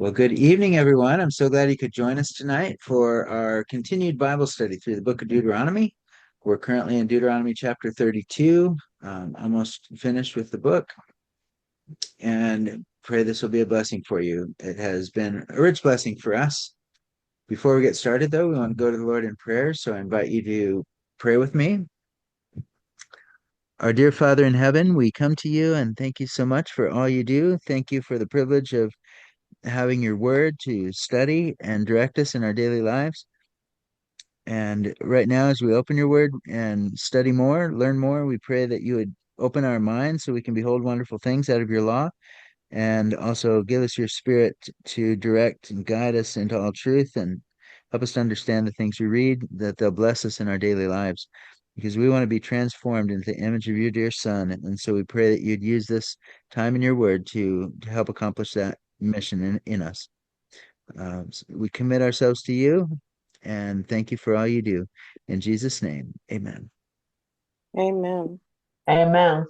Well, good evening, everyone. I'm so glad you could join us tonight for our continued Bible study through the book of Deuteronomy. We're currently in Deuteronomy chapter 32, almost finished with the book, and pray this will be a blessing for you. It has been a rich blessing for us. Before we get started, though, we want to go to the Lord in prayer, so I invite you to pray with me. Our dear Father in heaven, we come to you and thank you so much for all you do. Thank you for the privilege of having your word to study and direct us in our daily lives. And right now, as we open your word and study more, learn more, we pray that you would open our minds so we can behold wonderful things out of your law, and also give us your spirit to direct and guide us into all truth and help us to understand the things we read, that they'll bless us in our daily lives. Because we want to be transformed into the image of your dear Son. And so we pray that you'd use this time in your word to help accomplish that mission in us. So we commit ourselves to you and thank you for all you do. In Jesus' name, amen. Amen. Amen.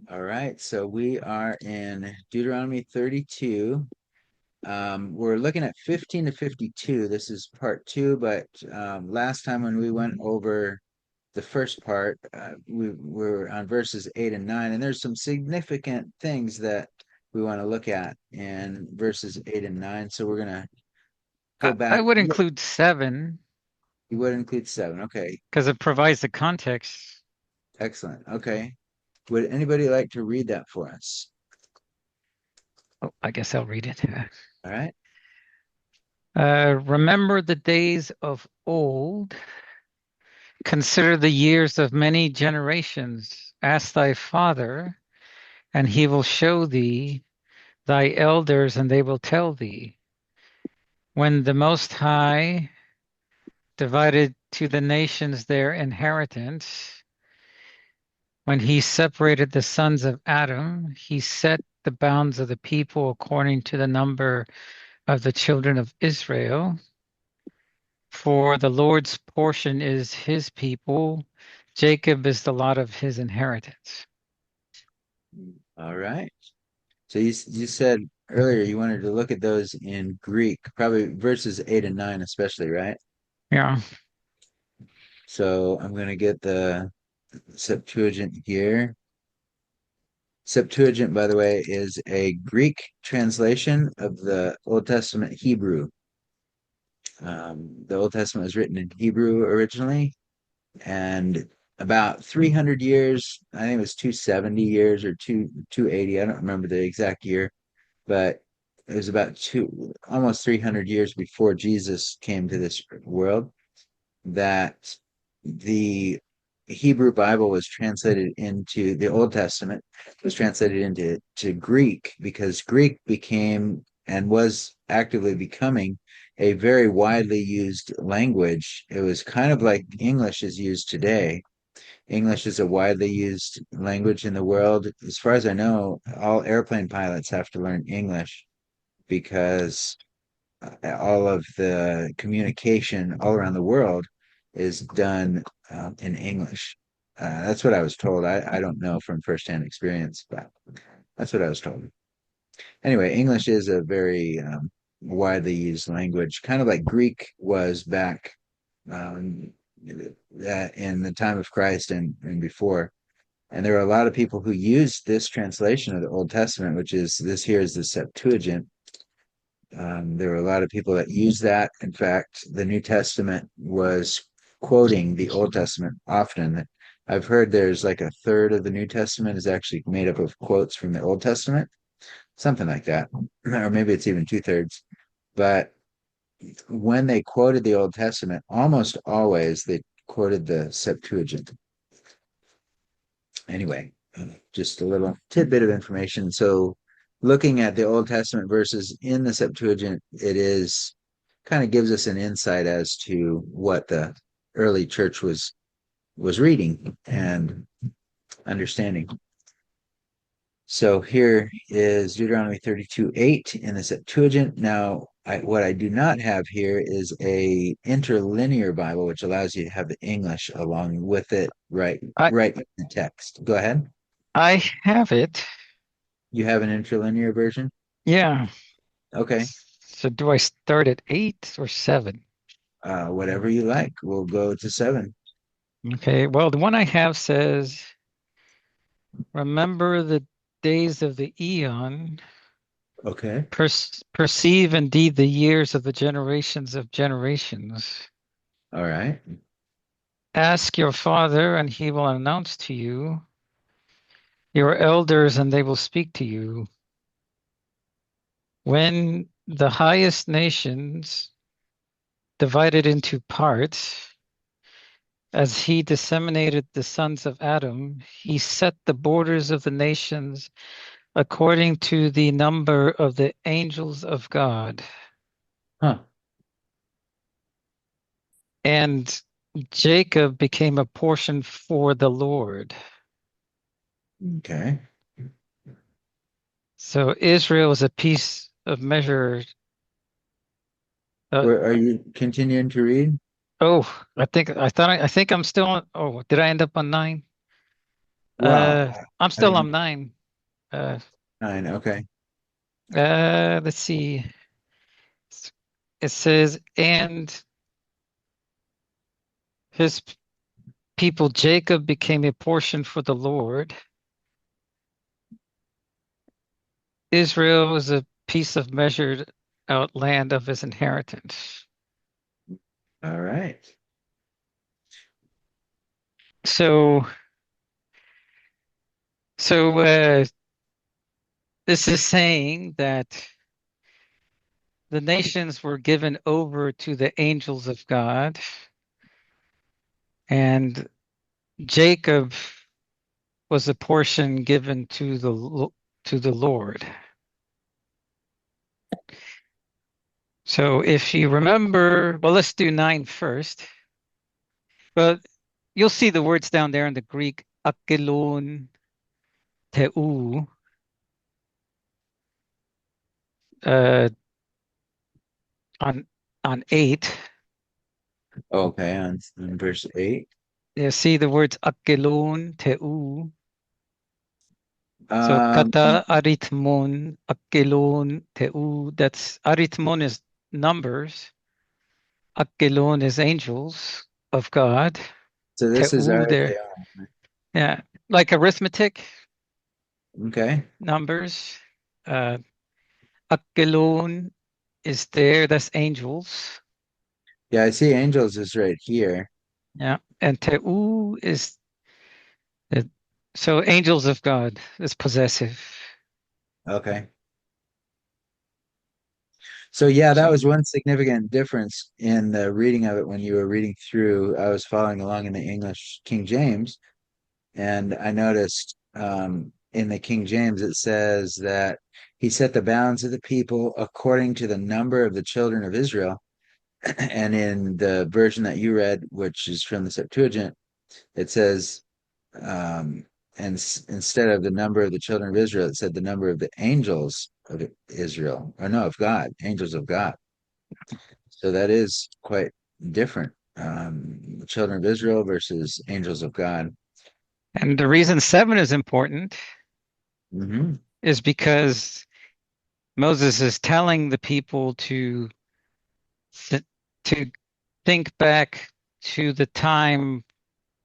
All right, so we are in Deuteronomy 32. We're looking at 15 to 52. This is part two, but last time when we went over the first part, we were on verses 8 and 9, and there's some significant things that we want to look at in verses 8 and 9. So we're going to go I back. would include 7 You would include 7. Okay, because it provides the context. excellent. Okay. Would anybody like to read that for us? Oh, I guess I'll read it. All right. Remember the days of old. Consider the years of many generations. Ask thy father, and he will show thee, thy elders, and they will tell thee. When the Most High divided to the nations their inheritance, when he separated the sons of Adam, he set the bounds of the people according to the number of the children of Israel. For the Lord's portion is his people. Jacob is the lot of his inheritance. All right. So you said earlier you wanted to look at those in Greek, probably verses 8 and 9 especially, right? Yeah. So I'm going to get the Septuagint here. Septuagint, by the way, is a Greek translation of the Old Testament Hebrew. The Old Testament was written in Hebrew originally, and about 300 years, I think it was 270 years or 280, I don't remember the exact year, but it was about almost 300 years before Jesus came to this world that the Hebrew Bible was translated into the Old Testament was translated into Greek, because Greek became and was actively becoming a very widely used language. It was kind of like English is used today. English is a widely used language in the world. As far as I know, all airplane pilots have to learn English because all of the communication all around the world is done in English. That's what I was told. I don't know from firsthand experience, but that's what I was told. Anyway, English is a very widely used language, kind of like Greek was back um, in the time of Christ and before. And there are a lot of people who use this translation of the Old Testament, which is this here is the Septuagint. There were a lot of people that use that. In fact, the New Testament was quoting the Old Testament often. I've heard there's like a third of the New Testament is actually made up of quotes from the Old Testament, something like that, or maybe it's even two-thirds. But when they quoted the Old Testament, almost always they quoted the Septuagint. Anyway, just a little tidbit of information. So, looking at the Old Testament verses in the Septuagint, it is kind of gives us an insight as to what the early church was reading and understanding. So here is Deuteronomy 32:8 in the Septuagint. Now, what I do not have here is a interlinear Bible, which allows you to have the English along with it, I right in the text. Go ahead. I have it. You have an interlinear version? Yeah. Okay. So do I start at 8 or 7? Whatever you like. We'll go to 7. Okay, well, the one I have says, remember the days of the eon, Okay. perceive indeed the years of the generations of generations. All right. Ask your father, and he will announce to you, your elders, and they will speak to you. When the highest nations divided into parts, as he disseminated the sons of Adam, he set the borders of the nations according to the number of the angels of God. Huh. And Jacob became a portion for the Lord. Okay. So Israel is a piece of measure. Uh, Where are you continuing to read? oh, I think I'm still on. Oh, did I end up on 9? Well, I'm I still don't know. on 9. Uh, 9. Okay. let's see. It says, and his people Jacob became a portion for the Lord. Israel is a piece of measured out land of his inheritance. All right. So, so this is saying that the nations were given over to the angels of God, and Jacob was a portion given to the Lord. So if you remember, well, let's do 9 first. But you'll see the words down there in the Greek, akelon, teu, uh, on 8. Okay. On verse 8. You see the words akelon, teu. So Um, kata arithmon, akelon, teu. That's arithmon is numbers. Akelon is angels of God. so this is Teu there. Archeon. Yeah. Like arithmetic Okay. numbers. Uh, Akelon is there. That's angels. Yeah, I see angels is right here. Yeah. And Teu is the, so angels of God is possessive. Okay. So yeah, that So, was one significant difference in the reading of it when you were reading through. I was following along in the English King James, and I noticed in the King James it says that he set the bounds of the people according to the number of the children of Israel. And in the version that you read, which is from the Septuagint, it says, and instead of the number of the children of Israel, it said the number of the angels of Israel, or no, of God, angels of God. So that is quite different. The children of Israel versus angels of God. and the reason 7 is important Hmm. is because Moses is telling the people th- to think back to the time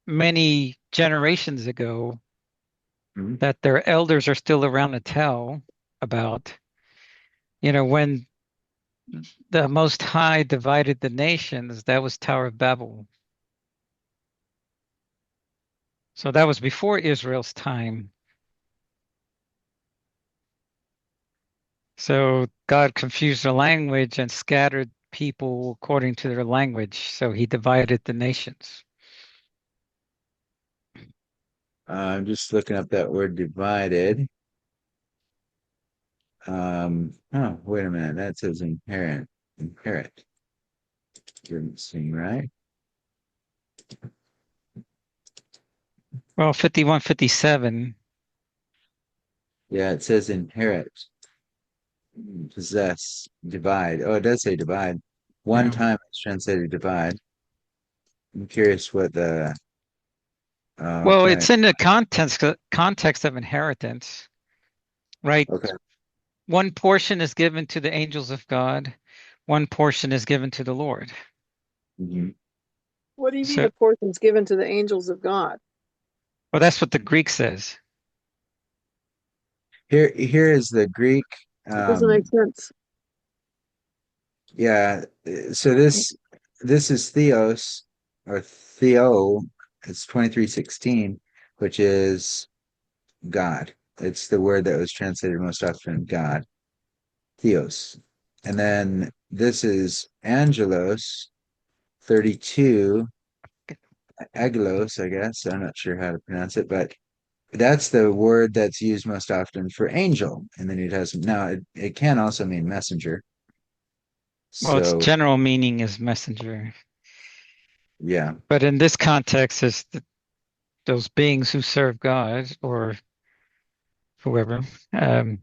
many generations ago Hmm. that their elders are still around to tell about, when the Most High divided the nations, that was Tower of Babel. So that was before Israel's time. So God confused their language and scattered people according to their language. So he divided the nations. I'm just looking up that word divided. Oh, wait a minute. That says inherit. Inherit. Didn't seem right. Well, 51, 57. Yeah, it says inherit, possess, divide. Oh, it does say divide. One Yeah. time it's translated divide. I'm curious what the. Well, Okay. it's in the context of inheritance, right? Okay. one portion is given to the angels of God, one portion is given to the Lord. Mhm. What do you mean So, the portions given to the angels of God? well, that's what the Greek says. Here is the Greek. It doesn't make Um, sense. yeah. So this is theos or theo. It's 2316, which is God. It's the word that was translated most often God, theos. And then this is angelos, 32, agelos, I guess. I'm not sure how to pronounce it, but that's the word that's used most often for angel in the New Testament. Now, it can also mean messenger. Well, its So, general meaning is messenger. yeah. But in this context, it's those beings who serve God or whoever. Um,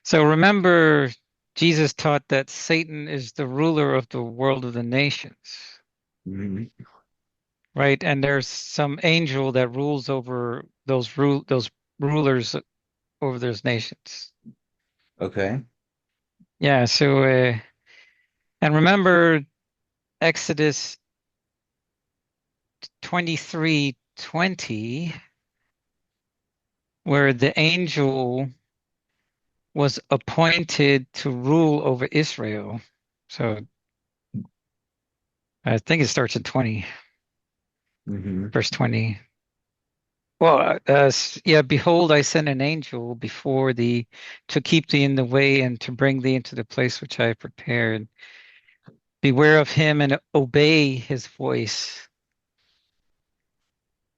so remember, Jesus taught that Satan is the ruler of the world of the nations, Mhm. right? And there's some angel that rules over those rulers over those nations. Okay. Yeah. So and remember Exodus 23:20, where the angel was appointed to rule over Israel. So I think it starts at 20, Hmm. verse 20. Well, yeah, behold, I send an angel before thee to keep thee in the way and to bring thee into the place which I have prepared. Beware of him and obey his voice.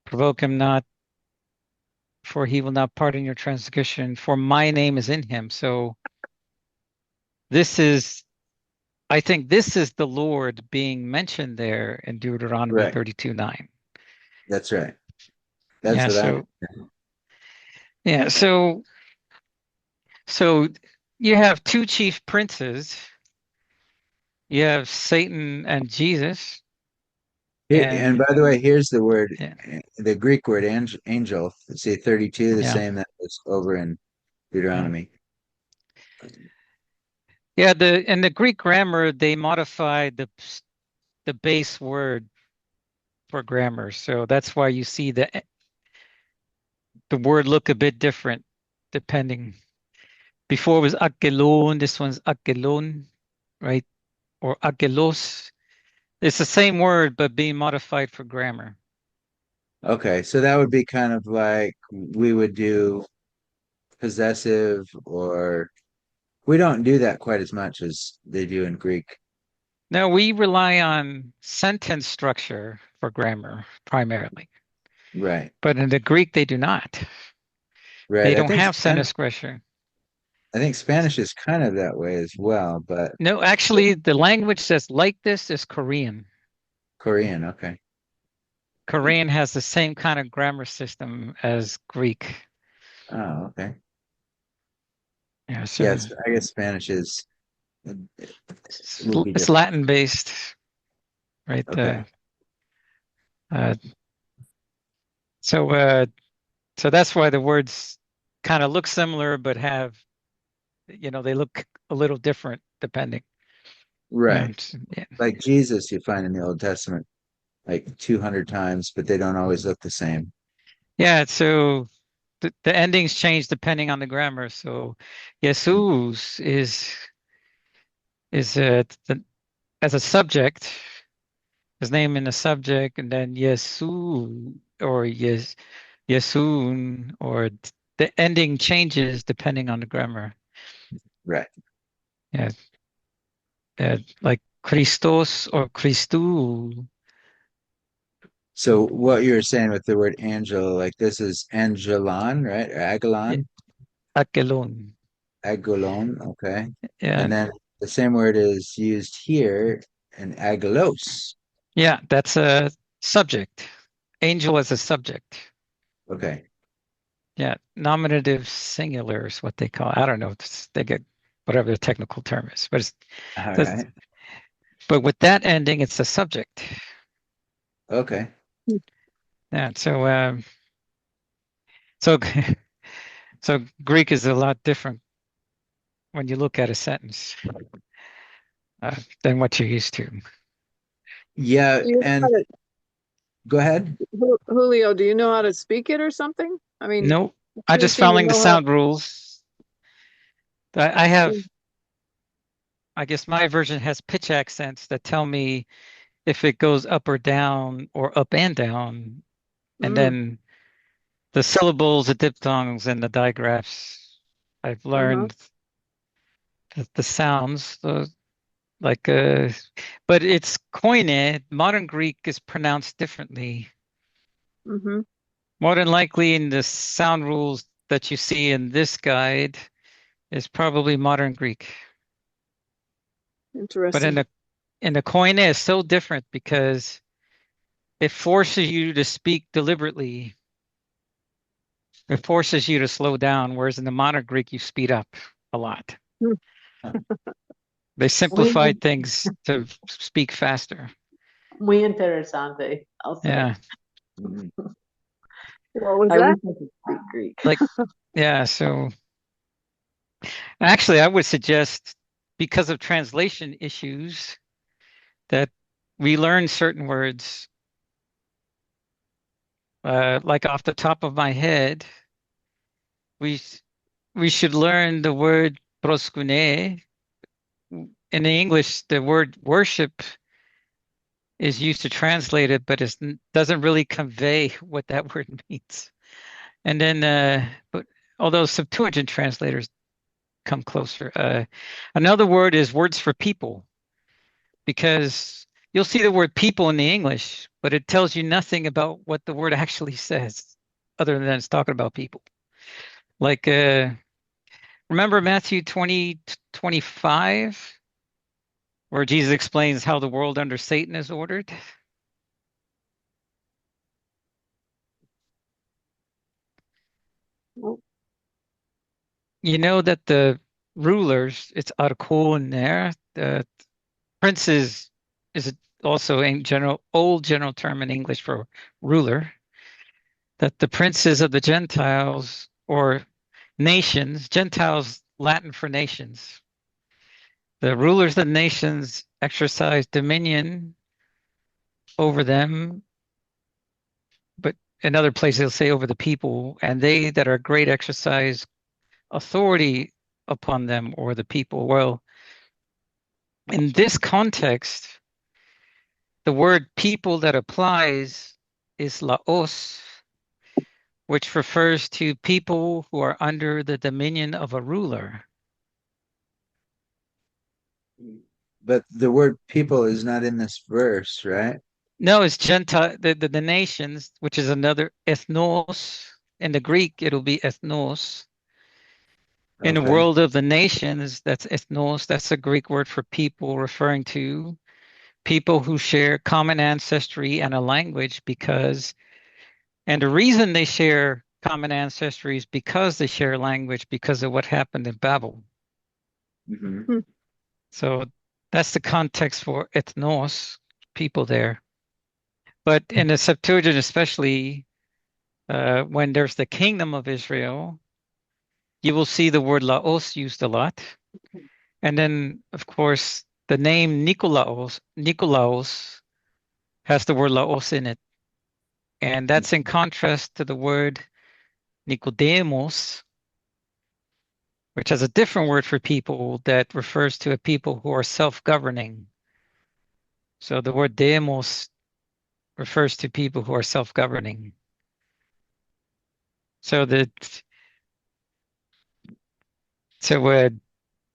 Provoke him not, for he will not pardon your transgression, for my name is in him. So this is, I think this is the Lord being mentioned there in Deuteronomy Right. 32:9. That's right. That's Yeah, what I. so yeah, so you have two chief princes. You have Satan and Jesus, Here, and and by the way, here's the word, yeah, the Greek word angel. See 32, the yeah, same that was over in yeah. Deuteronomy. Yeah, the in the Greek grammar they modified the base word for grammar, so that's why you see the word look a bit different depending. Before it was akelon, this one's akelon, right? Or akelos. It's the same word but being modified for grammar. Okay, so that would be kind of like we would do possessive, or we don't do that quite as much as they do in Greek. Now we rely on sentence structure for grammar primarily, Right, but in the Greek they do not. right. They don't have sentence structure. I think Spanish is kind of that way as well, but No, actually, the language that's like this is Korean. Korean, okay. Korean has the same kind of grammar system as Greek. Oh, okay. Yeah, so Yes, I guess Spanish is it's, would be it's different. Latin based, right? Okay. Uh, so so that's why the words kind of look similar, but have they look a little different depending. Yeah, Right. Like Jesus you find in the Old Testament like 200 times, but they don't always look the same. yeah. So the endings change depending on the grammar. So Jesus is as a subject, his name in the subject, and then Yesu or Yesun, or the ending changes depending on the grammar. Right. Yeah, like Christos or Christou. So what you were saying with the word angel, like this is angelon, right? Or Yeah, agalon, Akelon. agolon, okay. Yeah, And then the same word is used here in agalos. yeah, that's a subject. Angel as a subject. Okay. Yeah, nominative singular is what they call it. I don't know. They get whatever the technical term is, but All that's, right. but with that ending, it's a subject. Okay. Yeah. So so Greek is a lot different. when you look at a sentence than what you're used to. Yeah, Do you know how and to, go ahead. Julio, do you know how to speak it or something? I mean, Nope. I'm I pretty just sure you following the know how. sound rules. I have, I guess my version has pitch accents that tell me if it goes up or down or up and down. And Mm, then the syllables, the diphthongs, and the digraphs. I've uh-huh. learned the sounds, like but it's Koine. Modern Greek is pronounced differently. Mm-hmm. More than likely, in the sound rules that you see in this guide is probably modern Greek. But Interesting. in the Koine is so different because it forces you to speak deliberately. It forces you to slow down, whereas in the modern Greek you speed up a lot. Hmm. They Muy, simplified things to speak faster. muy interesante, I'll say. Yeah. Mhm. What was I that? wish I could speak Greek. Like, yeah. So actually, I would suggest because of translation issues that we learn certain words. Like off the top of my head, we we should learn the word proskune. In the English, the word worship is used to translate it, but it doesn't really convey what that word means. And then, but although Septuagint translators come closer, another word is words for people, because you'll see the word people in the English, but it tells you nothing about what the word actually says, other than it's talking about people. Like, remember Matthew 20:25, where Jesus explains how the world under Satan is ordered? Oh, You know that the rulers, it's arko in there. The princes is also a general, old general term in English for ruler. That the princes of the Gentiles or nations, Gentiles, Latin for nations, the rulers of the nations exercise dominion over them, but in other places they'll say over the people, and they that are great exercise authority upon them or the people. Well, in this context, the word people that applies is laos, which refers to people who are under the dominion of a ruler. But the word people is not in this verse, right? No, it's Gentile, the nations, which is another ethnos. In the Greek, it'll be ethnos. In the Okay. world of the nations, that's ethnos. That's a Greek word for people, referring to people who share common ancestry and a language because, and the reason they share common ancestry is because they share language because of what happened in Babel. Hmm. hmm. So that's the context for ethnos, people there. But in the Septuagint, especially when there's the kingdom of Israel, you will see the word laos used a lot. And then, of course, the name Nikolaos has the word laos in it. And that's in contrast to the word Nicodemus, which has a different word for people that refers to a people who are self-governing. So the word demos refers to people who are self-governing. So that so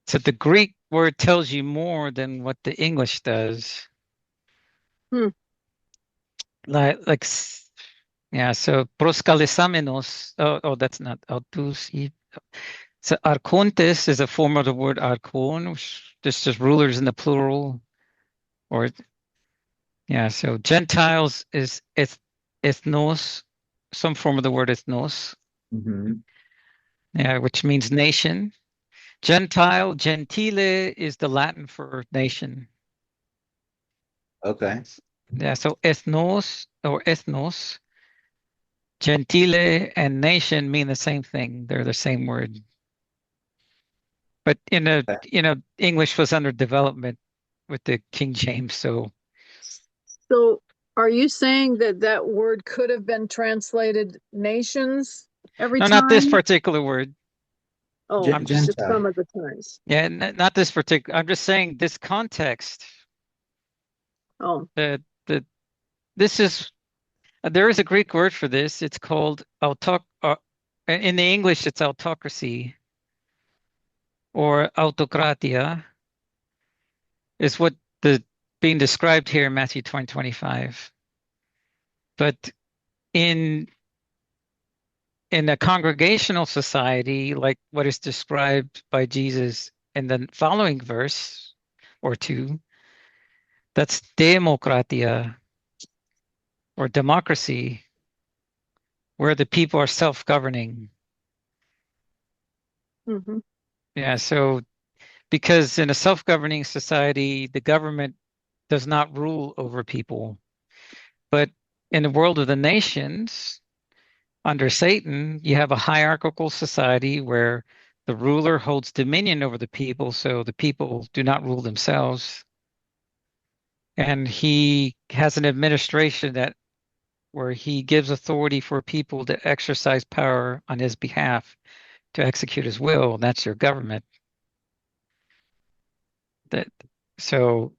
so the Greek word tells you more than what the English does. Hmm. Like yeah. So proskalisamenos. Oh, that's not autos. So archontes is a form of the word archon, which just rulers in the plural. Or yeah. So Gentiles is ethnos, some form of the word ethnos. Hmm. Yeah, which means nation. Gentile, gentile is the Latin for nation. Okay. Yeah, so ethnos or ethnos, gentile and nation mean the same thing. They're the same word. But English was under development with the King James, so So are you saying that that word could have been translated nations every no, not this time? particular word. Oh, I'm just just Gentile. some of the times. yeah, not this particular. I'm just saying this context. Oh, The this is there is a Greek word for this. It's called in the English, it's autocracy or autokratia is what the being described here in Matthew 20:25. But in in a congregational society, like what is described by Jesus in the following verse or two, that's demokratia or democracy, where the people are self-governing. hmm Yeah, so because in a self-governing society, the government does not rule over people. But in the world of the nations, under Satan, you have a hierarchical society where the ruler holds dominion over the people, so the people do not rule themselves. And he has an administration that where he gives authority for people to exercise power on his behalf to execute his will. And that's your government. That so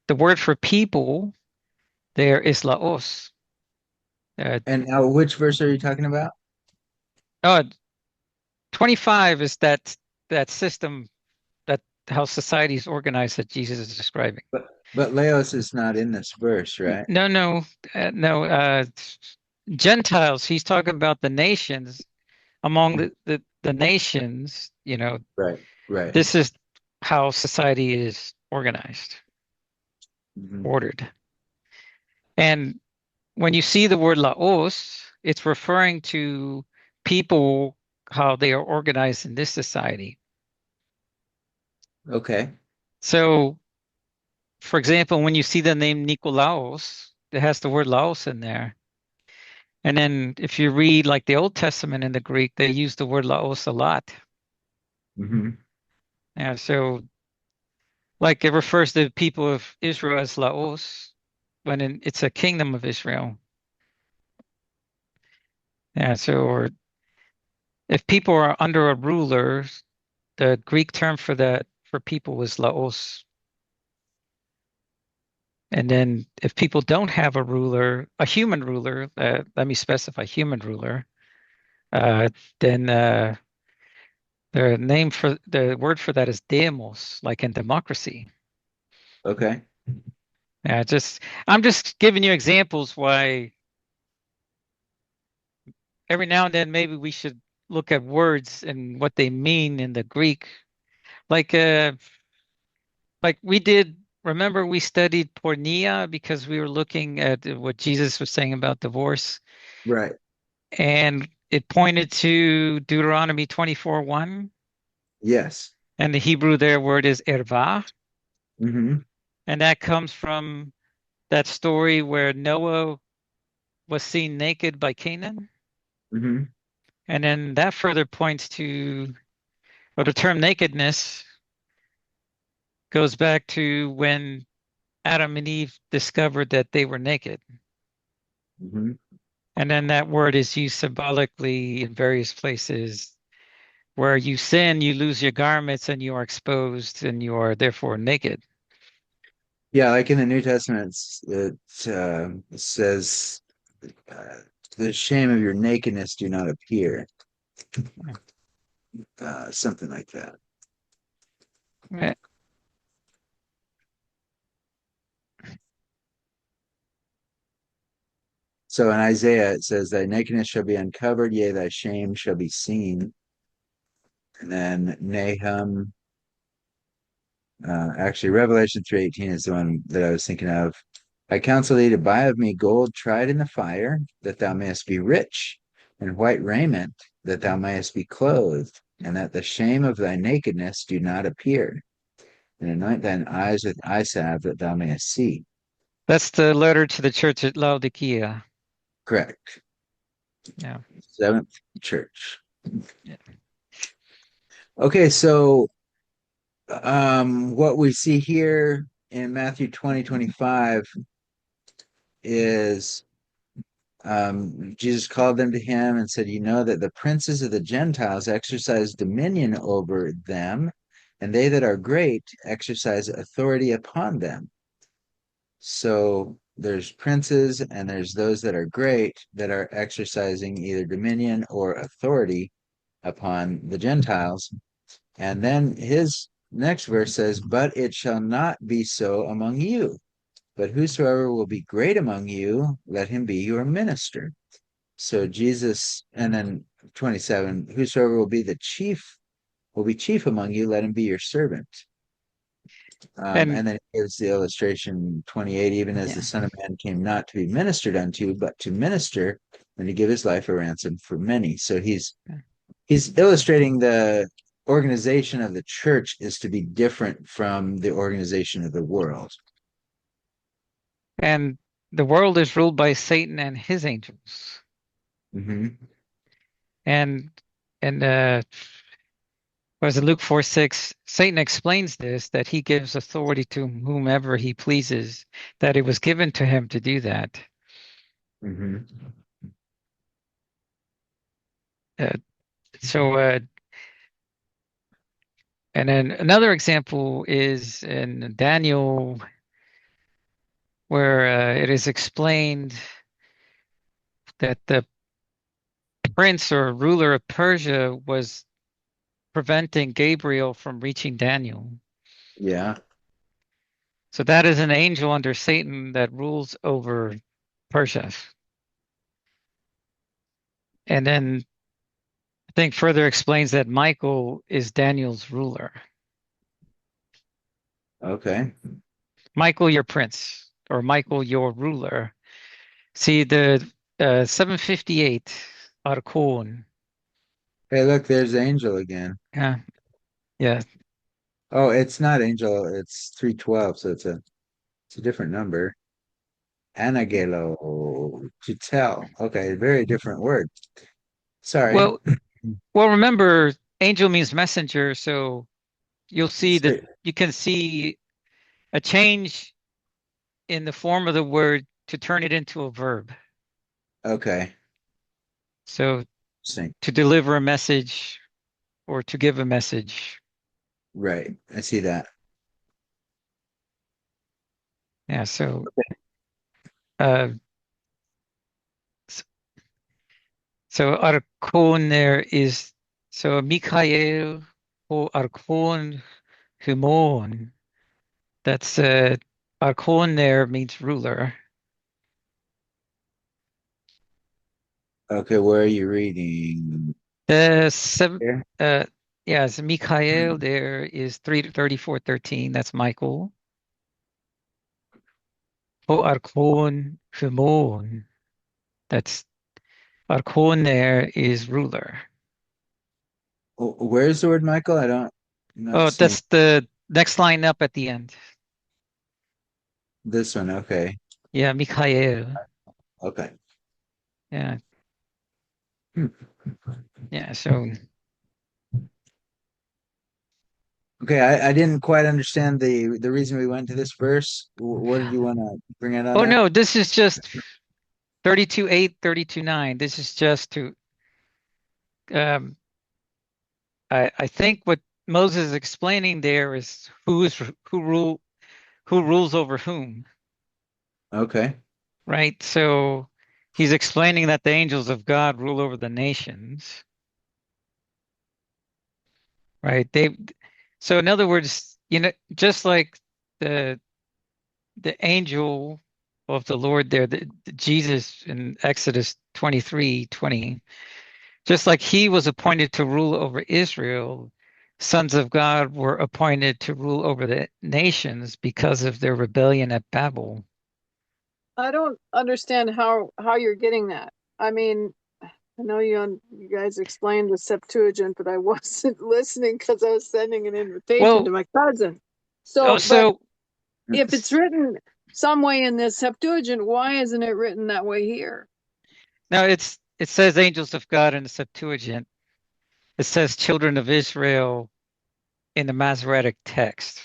the word for people there is laos. Uh, And now, which verse are you talking about? oh, 25 is that system that how society is organized that Jesus is describing. But Laos is not in this verse, right? No, no, no. Gentiles. He's talking about the nations. Among the nations, Right, right. this is how society is organized, Mhm. ordered. And when you see the word laos, it's referring to people, how they are organized in this society. Okay. So, for example, when you see the name Nikolaos, it has the word Laos in there. And then if you read like the Old Testament in the Greek, they use the word Laos a lot. Hmm. Yeah, so like it refers to the people of Israel as Laos when it's a kingdom of Israel. Yeah, so or if people are under a ruler, the Greek term for that for people was Laos. And then if people don't have a ruler, a human ruler, let me specify human ruler, uh, then the word for that is demos, like in democracy. Okay. Yeah, I'm just giving you examples why every now and then maybe we should look at words and what they mean in the Greek. Like like we did, remember we studied porneia because we were looking at what Jesus was saying about divorce, Right. and it pointed to Deuteronomy 24:1, Yes. and the Hebrew there word is ervah, Hmm. and that comes from that story where Noah was seen naked by Canaan. Hmm. And then that further points to, well, the term nakedness goes back to when Adam and Eve discovered that they were naked. Hmm. And then that word is used symbolically in various places. Where you sin, you lose your garments and you are exposed and you are therefore naked. Yeah, like in the New Testament, it says, uh, "The shame of your nakedness do not appear." Something like that. Eh, So in Isaiah, it says, "Thy nakedness shall be uncovered; yea, thy shame shall be seen." And then Nahum, actually, Revelation 3:18 is the one that I was thinking of. I counsel thee to buy of me gold tried in the fire, that thou mayest be rich, and white raiment, that thou mayest be clothed, and that the shame of thy nakedness do not appear, and anoint thine eyes with eye salve, that thou mayest see. That's the letter to the church at Laodicea. Correct. Yeah. Seventh church. Yeah. Okay, so What we see here in Matthew 20:25 is Jesus called them to him and said, "You know that the princes of the Gentiles exercise dominion over them, and they that are great exercise authority upon them." So there's princes and there's those that are great that are exercising either dominion or authority upon the Gentiles. And then his next verse says, "But it shall not be so among you. But whosoever will be great among you, let him be your minister." So Jesus, and then 27, "Whosoever will be chief among you, let him be your servant." And And then it gives the illustration 28, "Even as the yeah, Son of Man came not to be ministered unto, but to minister and to give his life a ransom for many." So he's illustrating the organization of the church is to be different from the organization of the world. and the world is ruled by Satan and his angels. Hmm. And and whereas in Luke 4:6, Satan explains this, that he gives authority to whomever he pleases, that it was given to him to do that. Hmm. Uh, so and then another example is in Daniel, where it is explained that the prince or ruler of Persia was preventing Gabriel from reaching Daniel. Yeah. So that is an angel under Satan that rules over Persia. And then I think further explains that Michael is Daniel's ruler. Okay. Michael, your prince, or Michael, your ruler. See the 758 Arcon. Hey, look, there's Angel again. Yeah, yeah. Oh, it's not Angel, it's 312, so it's a different number. Anagelo, to tell. Okay, very different word. Sorry. Well, remember, angel means messenger, so you'll see that So- you can see a change in the form of the word to turn it into a verb. Okay. So Interesting. to deliver a message or to give a message. Right. I see that. Yeah, uh s- so archon there is, so Mikhail or archon humon. That's archon there means ruler. Okay, where are you reading? The seven Here? uh yeah, so Mikhail there is 334:13. That's Michael. Oh, archon humon. That's archon there is ruler. Where's the word Michael? I'm not Oh, seeing that's the next line up at the end. this one. Okay. Yeah, Mikhail. Okay. Yeah, Hmm. yeah. So, Okay, I didn't quite understand the reason we went to this verse. What did you want to bring out on oh that? no, this is just 32:8, 32:9. This is just to, um, I think what Moses is explaining there is who rules over whom, Okay. right? So he's explaining that the angels of God rule over the nations, right? So in other words, just like the the angel of the Lord there, the Jesus in Exodus 23:20, just like he was appointed to rule over Israel, sons of God were appointed to rule over the nations because of their rebellion at Babel. I don't understand how you're getting that. I mean, I know you guys explained the Septuagint, but I wasn't listening because I was sending an invitation to Well, my cousin. oh, But so if it's written some way in this Septuagint, why isn't it written that way here? now it says angels of God in the Septuagint. It says children of Israel in the Masoretic text.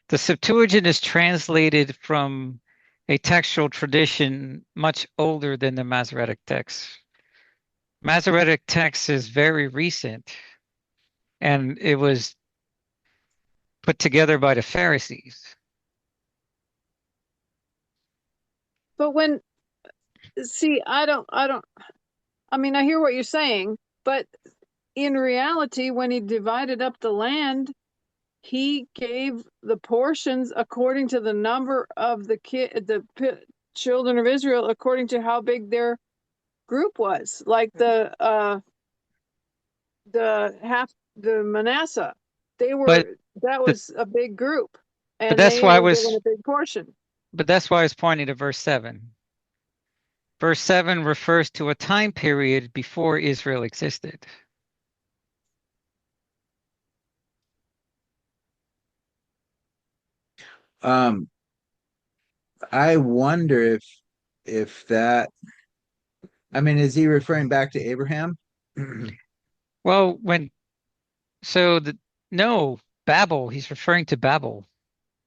The Septuagint is translated from a textual tradition much older than the Masoretic text. Masoretic text is very recent, and it was put together by the Pharisees. But see, I mean, I hear what you're saying, but in reality, when he divided up the land, he gave the portions according to the number of children of Israel, according to how big their group was. Like the Manasseh, But that the, was a big group, but and that's they why I were given was a big portion. but that's why I was pointing to verse 7. Verse 7 refers to a time period before Israel existed. Um, I wonder if that, I mean, is he referring back to Abraham? Well, so the no, Babel, he's referring to Babel.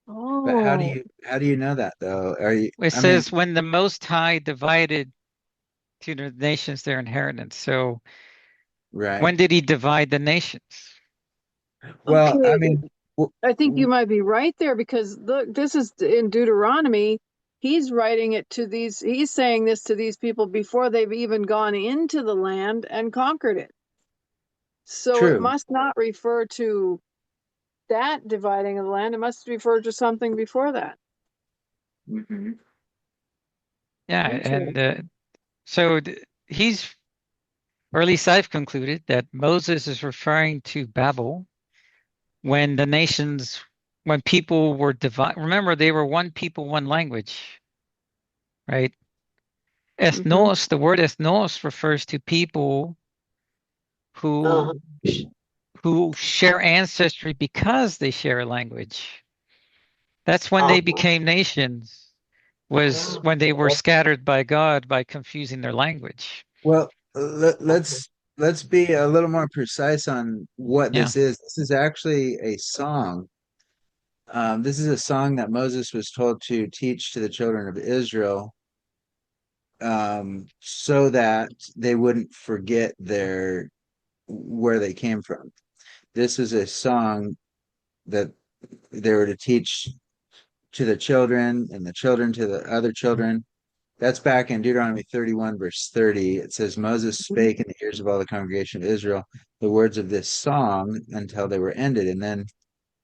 But Oh, how do you know that though? Are you, It I mean, says when the Most High divided to the nations their inheritance. So right. when did he divide the nations? Well, I okay. mean, I think you might be right there because look, this is in Deuteronomy. He's writing it to he's saying this to these people before they've even gone into the land and conquered it. So it true. must not refer to that dividing of the land. It must refer to something before that. Mhm. Yeah, and Interesting. so he's, or at least I've concluded that Moses is referring to Babel when the nations, when people were divided. Remember, they were one people, one language, right? Mm-hmm. Ethnos, the word ethnos refers to people Uh-huh. who who share ancestry because they share a language. That's when they Uh-huh. became nations, was when they were scattered by God by confusing their language. Well, Okay. let's be a little more precise on what Yeah. this is. This is actually a song. This is a song that Moses was told to teach to the children of Israel, so that they wouldn't forget where they came from. This is a song that they were to teach to the children and the children to the other children. That's back in Deuteronomy 31, verse 30. It says, Moses spake in the ears of all the congregation of Israel the words of this song until they were ended. And then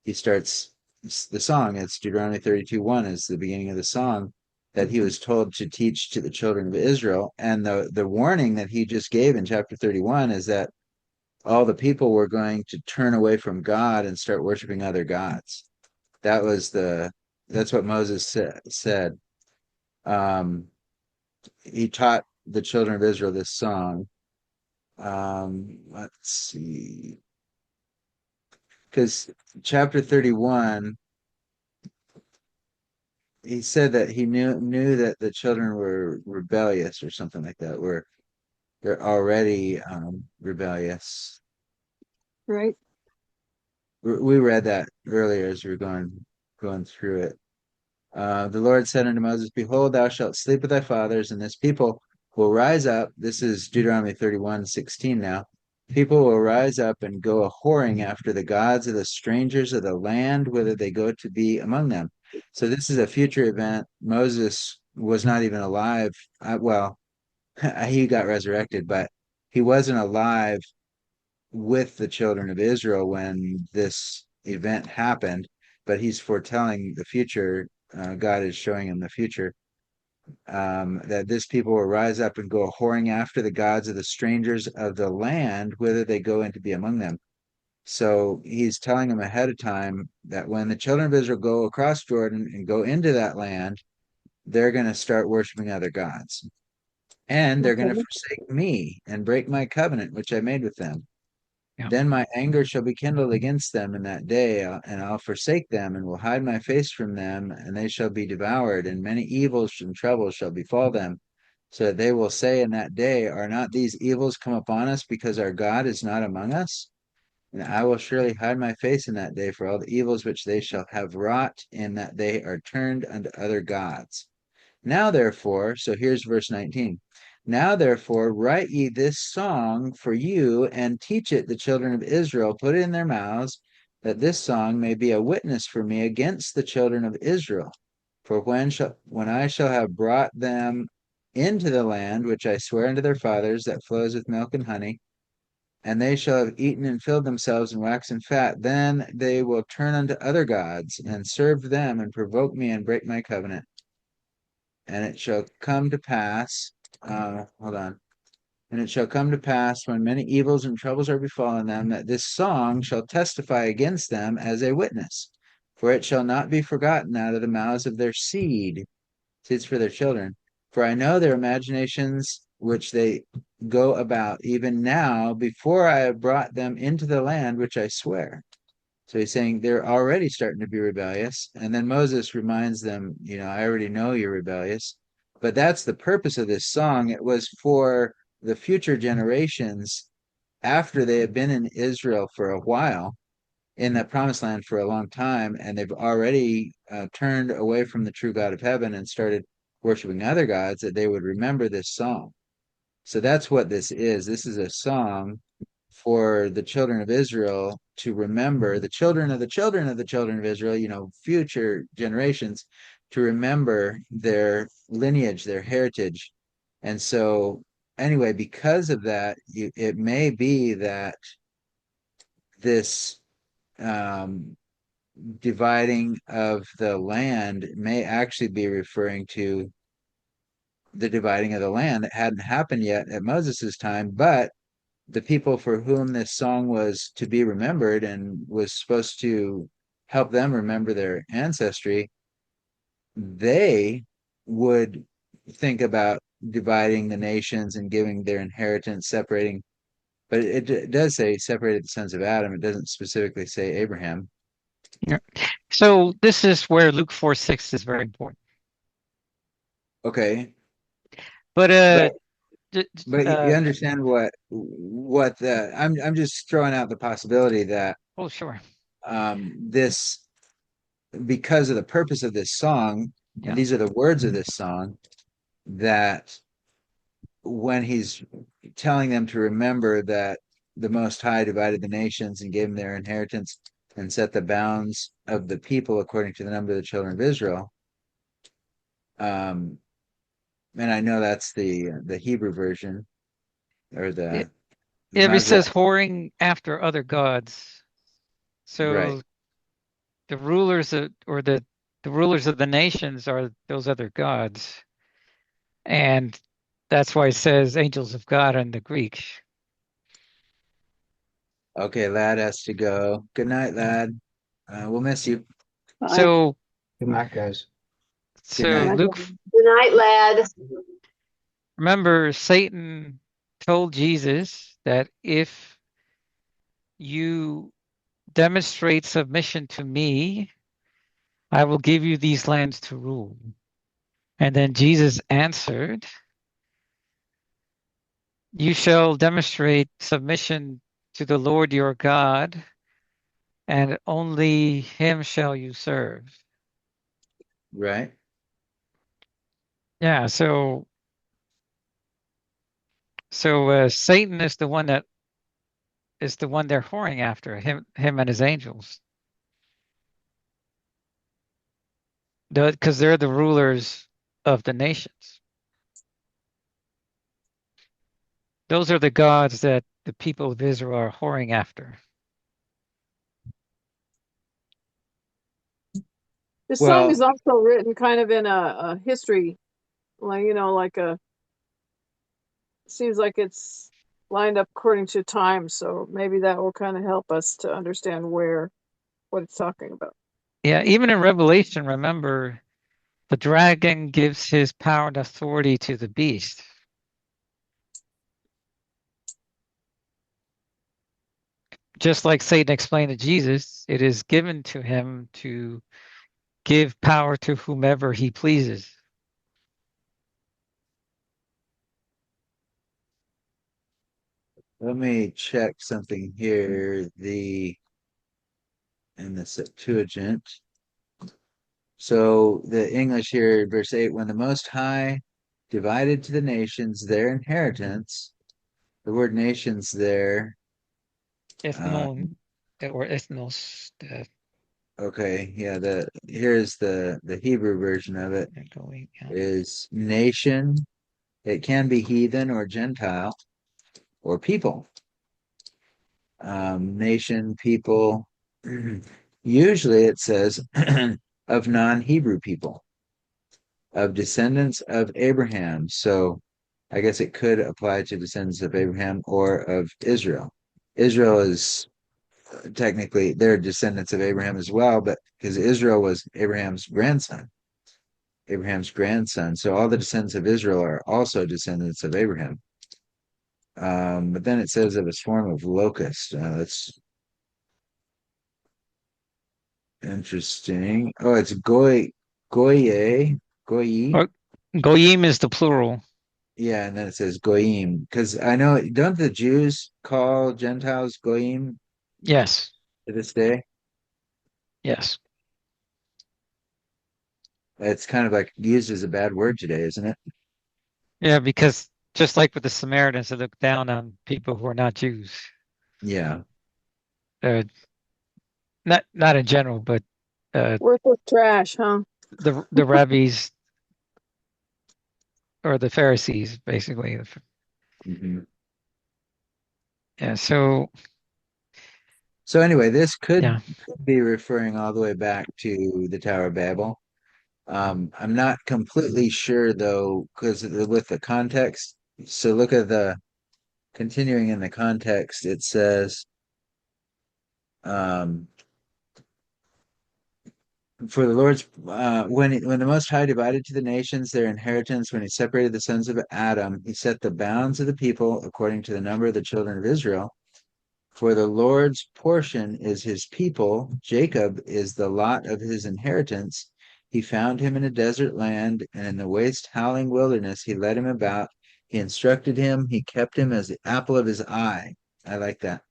he starts the song. It's Deuteronomy 32:1 is the beginning of the song that he was told to teach to the children of Israel. And the warning that he just gave in chapter 31 is that all the people were going to turn away from God and start worshiping other gods. That was that's what Moses said. Um, he taught the children of Israel this song. Let's see, because chapter 31, he said that he knew that the children were rebellious or something like that. Where they're already rebellious. Right. We read that earlier as we were going through it. The Lord said unto Moses, Behold, thou shalt sleep with thy fathers, and this people will rise up. This is Deuteronomy 31:16 now. People will rise up and go a whoring after the gods of the strangers of the land, whither they go to be among them. So this is a future event. Moses was not even alive. Well, he got resurrected, but he wasn't alive with the children of Israel when this event happened, but he's foretelling the future. God is showing him the future, that this people will rise up and go whoring after the gods of the strangers of the land, whither they go in to be among them. So he's telling them ahead of time that when the children of Israel go across Jordan and go into that land, they're going to start worshiping other gods. And they're going to Okay. forsake me and break my covenant, which I made with them. Yeah. Then my anger shall be kindled against them in that day, and I'll forsake them, and will hide my face from them, and they shall be devoured, and many evils and troubles shall befall them. So that they will say in that day, Are not these evils come upon us because our God is not among us? And I will surely hide my face in that day for all the evils which they shall have wrought, in that they are turned unto other gods. Now therefore, so here's verse 19. Now therefore, write ye this song for you, and teach it the children of Israel. Put it in their mouths, that this song may be a witness for me against the children of Israel. For when I shall have brought them into the land which I swear unto their fathers, that flows with milk and honey, and they shall have eaten and filled themselves and waxen fat, then they will turn unto other gods and serve them, and provoke me and break my covenant. And it shall come to pass, hold on. And it shall come to pass, when many evils and troubles are befallen them, that this song shall testify against them as a witness. For it shall not be forgotten out of the mouths of their seeds for their children. For I know their imaginations which they go about, even now, before I have brought them into the land which I swear. So he's saying they're already starting to be rebellious. And then Moses reminds them, I already know you're rebellious. But that's the purpose of this song. It was for the future generations after they have been in Israel for a while, in that promised land for a long time, and they've already turned away from the true God of heaven and started worshiping other gods, that they would remember this song. So that's what this is. This is a song for the children of Israel to remember, the children of the children of the children of Israel, future generations, to remember their lineage, their heritage. And so, anyway, because of that, it may be that this um, dividing of the land may actually be referring to the dividing of the land that hadn't happened yet at Moses's time, but the people for whom this song was to be remembered and was supposed to help them remember their ancestry, they would think about dividing the nations and giving their inheritance, separating. But it does say separated the sons of Adam. It doesn't specifically say Abraham. Yeah. So this is where Luke 4:6 is very important. Okay, But but you understand what the I'm just throwing out the possibility that oh sure. this, because of the purpose of this song, and Yeah. these are the words of this song, that when he's telling them to remember that the Most High divided the nations and gave them their inheritance and set the bounds of the people according to the number of the children of Israel. And I know that's the Hebrew version, or It, the it Masoretic, says whoring after other gods. right? So the rulers of, or the rulers of the nations are those other gods. And that's why it says angels of God in the Greek. Okay, lad has to go. Good night, lad. We'll miss you. Bye. So Good night, guys. Good so night. Luke, Good night, lad. remember Satan told Jesus that if you demonstrate submission to me, I will give you these lands to rule. And then Jesus answered, you shall demonstrate submission to the Lord your God, and only him shall you serve. Right. Yeah, so Satan is the one that is the one they're whoring after, him and his angels. Because they're the rulers of the nations. Those are the gods that the people of Israel are whoring after. The song Well, is also written kind of in a history, like seems like it's lined up according to time. So maybe that will kind of help us to understand what it's talking about. Yeah, even in Revelation, remember, the dragon gives his power and authority to the beast. Just like Satan explained to Jesus, it is given to him to give power to whomever he pleases. Let me check something here. In the Septuagint. So the English here, verse 8, when the Most High divided to the nations their inheritance, the word nations there, Ethnon um, or ethnos, okay, yeah, here's the Hebrew version of it yeah. is nation. It can be heathen or Gentile or people. Nation, people. Usually it says of non-Hebrew people, of descendants of Abraham. So I guess it could apply to descendants of Abraham or of Israel. Israel is technically they're descendants of Abraham as well, but because Israel was Abraham's grandson. So all the descendants of Israel are also descendants of Abraham. But then it says of a swarm of locusts. That's interesting. Oh, it's Goyi. Or goyim is the plural. Yeah, and then it says Goyim. Because I know, don't the Jews call Gentiles Goyim Yes, to this day? yes. It's kind of like used as a bad word today, isn't it? Yeah, because just like with the Samaritans, they look down on people who are not Jews. Yeah. Uh, not in general, but uh, Worthless trash, huh? the rabbis or the Pharisees, basically. Mhm. Yeah. So So anyway, this could yeah. be referring all the way back to the Tower of Babel. I'm not completely sure though, because with the context. So look at the continuing in the context. It says, um, "For the Lord's when the Most High divided to the nations their inheritance, when He separated the sons of Adam, He set the bounds of the people according to the number of the children of Israel. For the Lord's portion is his people, Jacob is the lot of his inheritance. He found him in a desert land, and in the waste howling wilderness he led him about. He instructed him, he kept him as the apple of his eye." I like that.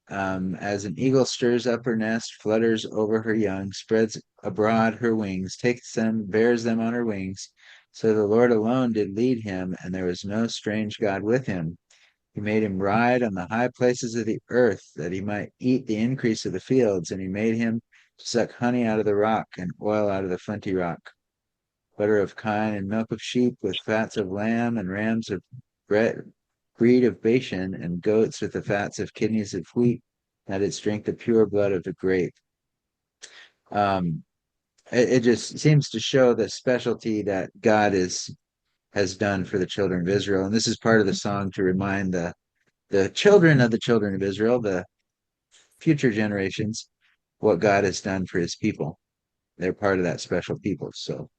As an eagle stirs up her nest, flutters over her young, spreads abroad her wings, takes them, bears them on her wings. So the Lord alone did lead him, and there was no strange God with him. He made him ride on the high places of the earth, that he might eat the increase of the fields, and he made him to suck honey out of the rock, and oil out of the flinty rock, butter of kine, and milk of sheep, with fats of lamb, and rams of breed of Bashan, and goats with the fats of kidneys of wheat, that its drink the pure blood of the grape. Um, it just seems to show the specialty that God has done for the children of Israel, and this is part of the song to remind the children of the children of Israel, the future generations, what God has done for his people. They're part of that special people. So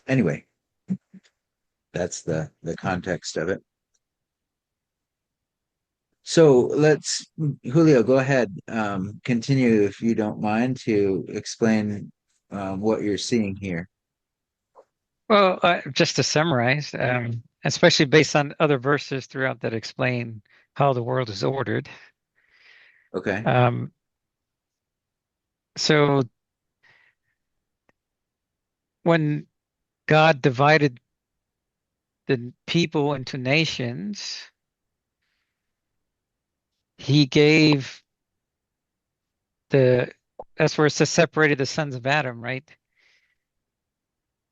anyway, that's the context of it. So let's, Julio, go ahead. Continue if you don't mind to explain what you're seeing here. Well, just to summarize, especially based on other verses throughout that explain how the world is ordered. Okay. Um, so when God divided the people into nations, He gave the that's where it says separated the sons of Adam, right?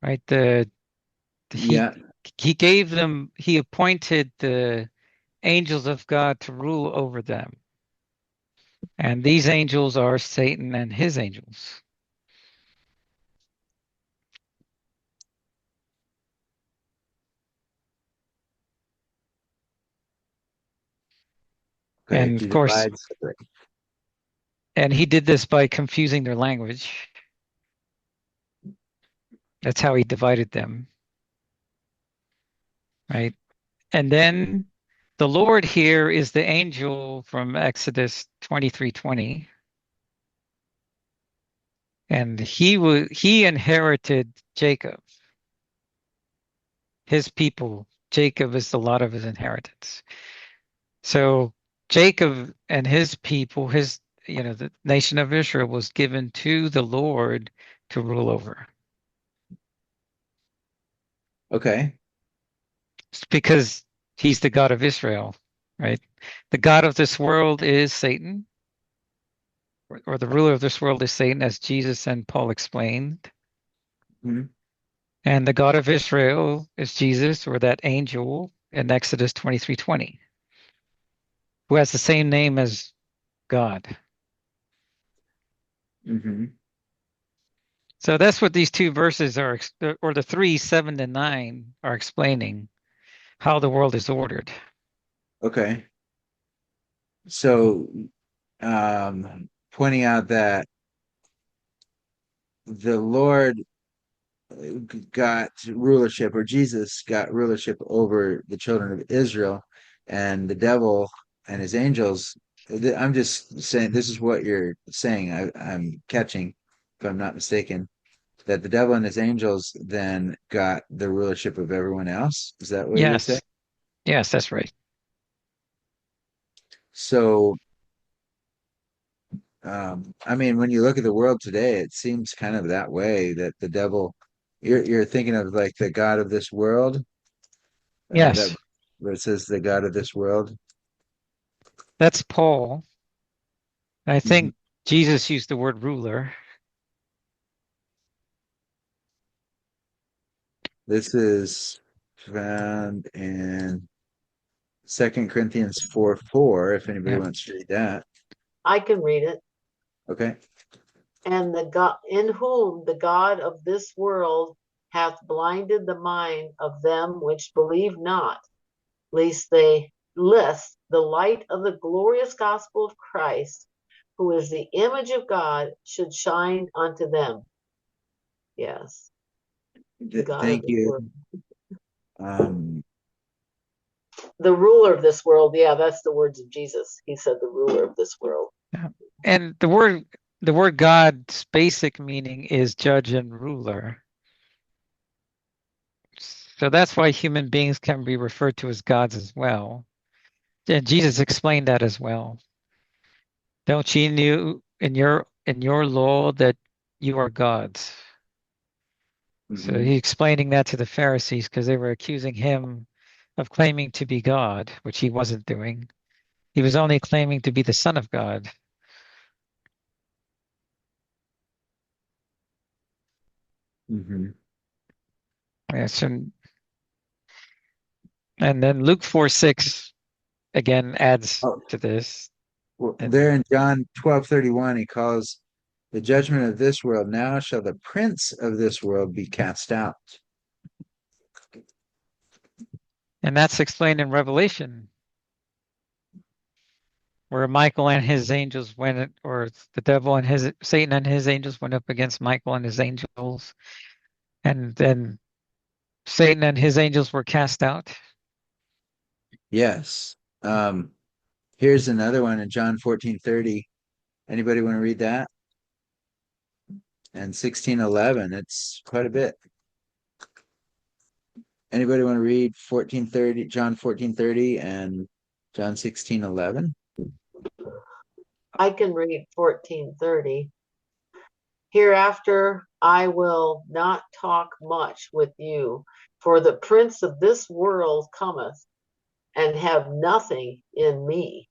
Right. He Yeah. he gave them. He appointed the angels of God to rule over them, and these angels are Satan and his angels. Okay. And To of course, divide, separate. and he did this by confusing their language. That's how he divided them, right? And then the Lord here is the angel from Exodus 23:20, and he inherited Jacob, his people. Jacob is the lot of his inheritance. So Jacob and his people, the nation of Israel was given to the Lord to rule over. Okay. It's because he's the God of Israel, right? The God of this world is Satan, or the ruler of this world is Satan, as Jesus and Paul explained. Mhm. And the God of Israel is Jesus, or that angel in Exodus 23:20, who has the same name as God. Mhm. So that's what these two verses are, or the 3, 7, and 9 are explaining how the world is ordered. Okay. So, pointing out that the Lord got rulership, or Jesus got rulership over the children of Israel, and the devil and his angels. I'm just saying, this is what you're saying. I'm catching, if I'm not mistaken, that the devil and his angels then got the rulership of everyone else. Is that what you're saying? Yes, yes, that's right. So, I mean, when you look at the world today, it seems kind of that way, that the devil, you're thinking of like the God of this world, that Yes, where it says the God of this world. that's Paul. I Mhm. think Jesus used the word ruler. This is found in 2 Corinthians 4:4, if anybody Yeah. wants to read that. I can read it. Okay. And the God in whom the God of this world hath blinded the mind of them which believe not, lest the light of the glorious gospel of Christ, who is the image of God, should shine unto them. Yes, the God of Thank this you. world. Um, The ruler of this world. Yeah, that's the words of Jesus. He said the ruler of this world. Yeah. And the word God's basic meaning is judge and ruler. So that's why human beings can be referred to as gods as well. And Jesus explained that as well. Don't you know in your law that you are gods? So mhm, he's explaining that to the Pharisees because they were accusing him of claiming to be God, which he wasn't doing. He was only claiming to be the Son of God. mhm. Yes, and then Luke 4:6 again adds Oh, to this. well, And there in John 12:31, he calls the judgment of this world. Now shall the prince of this world be cast out. and that's explained in Revelation, where Michael and his angels or the devil and his Satan and his angels went up against Michael and his angels, and then Satan and his angels were cast out. Yes. Um, Here's another one in John 14:30. Anybody want to read that? And 16:11. It's quite a bit. Anybody want to read 14:30, John 14:30 and John 16:11? I can read 14:30. Hereafter I will not talk much with you, for the prince of this world cometh and have nothing in me.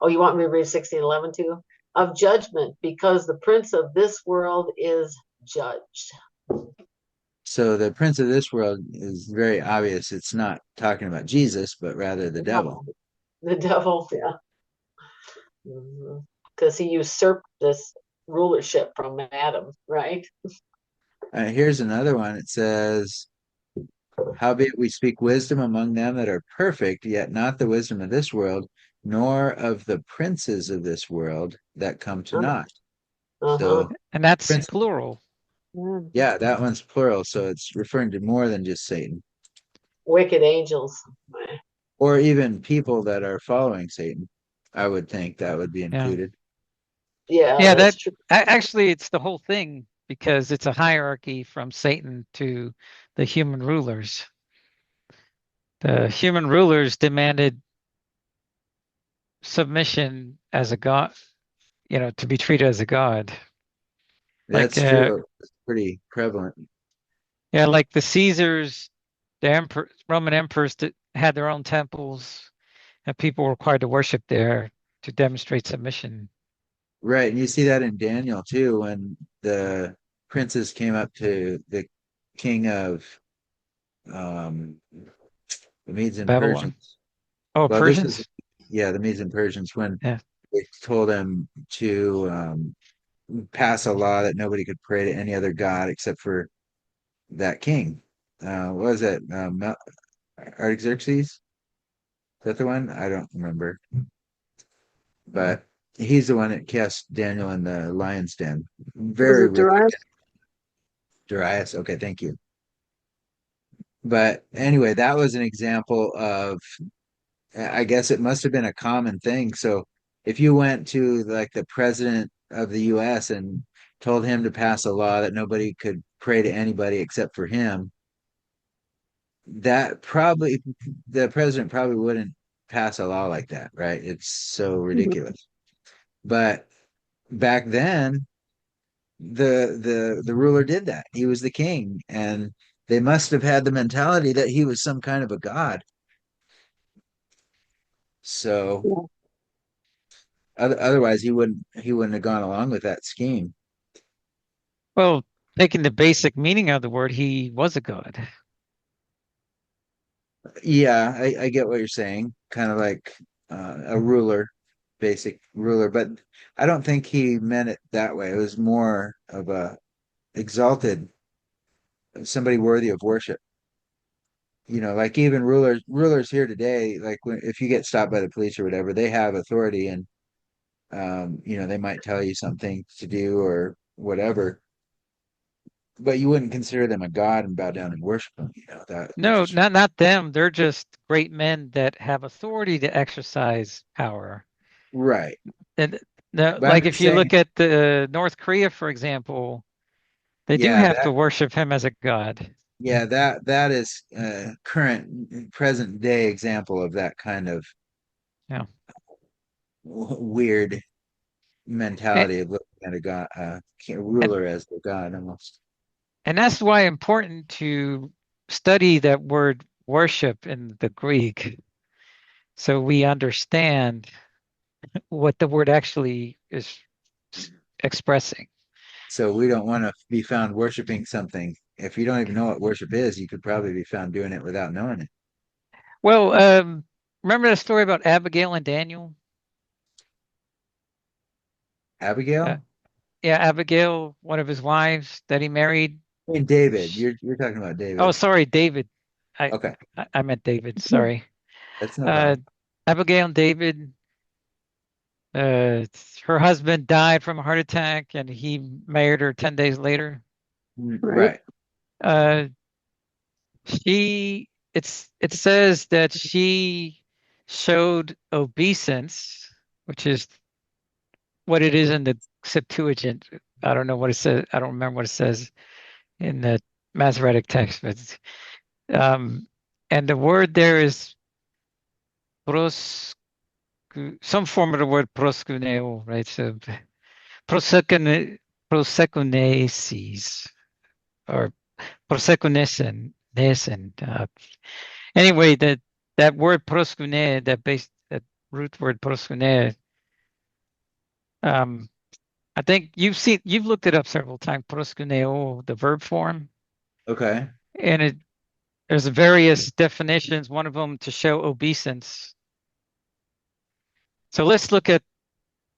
Oh, you want me to read 16:11 too? Of judgment, because the prince of this world is judged. So the prince of this world is very obvious. It's not talking about Jesus, but rather the devil. No, the devil, yeah. Because he usurped this rulership from Adam, right? Here's another one. It says, howbeit we speak wisdom among them that are perfect, yet not the wisdom of this world, nor of the princes of this world that come to naught. Uh-huh. So And that's prince, plural. yeah, that one's plural. So it's referring to more than just Satan, Wicked angels. or even people that are following Satan. I would think that would be Yeah. included. Yeah, Yeah, that's true. actually it's the whole thing because it's a hierarchy from Satan to the human rulers. The human rulers demanded submission as a god, to be treated as a god. Like, That's true. It's pretty prevalent. yeah, like the Caesars, Roman emperors that had their own temples, and people were required to worship there to demonstrate submission. Right. And you see that in Daniel too, when the princes came up to the king of um, the Medes and Babylon. Persians. Oh, Well, this is, Persians? yeah, the Medes and Persians, when Yeah. they told him to pass a law that nobody could pray to any other god except for that king. What was it? Artaxerxes? Is that the one? I don't remember. But he's the one that cast Daniel in the lion's den. Was Very it wicked. Darius? Darius. Okay, thank you. But anyway, that was an example of, I guess it must have been a common thing. So if you went to like the president of the US and told him to pass a law that nobody could pray to anybody except for him, that probably, the president probably wouldn't pass a law like that, right? It's so Mhm. ridiculous. But back then, the ruler did that. He was the king, and they must have had the mentality that he was some kind of a god. So Yeah. otherwise, he wouldn't have gone along with that scheme. Well, taking the basic meaning of the word, he was a god. Yeah, I get what you're saying. Kind of like a ruler, basic ruler, but I don't think he meant it that way. It was more of a exalted, somebody worthy of worship. Like even rulers here today, like if you get stopped by the police or whatever, they have authority, and they might tell you something to do or whatever, but you wouldn't consider them a god and bow down and worship them. That No, just not them. They're just great men that have authority to exercise power. right. And But I'm like just if you saying, look at the North Korea, for example, they do yeah, have to worship him as a god. yeah, that is a current present day example of that kind of Yeah. weird And, mentality of looking at a god, and ruler as the god almost. and that's why important to study that word worship in the Greek so we understand what the word actually is expressing. So we don't want to be found worshiping something. If you don't even know what worship is, you could probably be found doing it without knowing it. Well, remember the story about Abigail and Daniel? Uh, Abigail? yeah, Abigail, one of his wives that he married. I mean David. Sh- You're talking about Oh, David. sorry, David. I Okay. I meant David. Sorry. That's no Uh, problem. Abigail and David. Uh, her husband died from a heart attack, and he married her 10 days later. Right. Right. Uh, it says that she showed obeisance, which is what it is in the Septuagint. I don't know what it says. I don't remember what it says in the Masoretic text, but and the word there is pros, some form of the word proskuneo, right? So prosecune, prosekunesis or prosekunesen, nesen. Anyway, that word proskune, that root word proskune, um, I think you've looked it up several times. Proskuneo, the verb form, Okay. and there's various definitions. One of them to show obeisance. So let's look at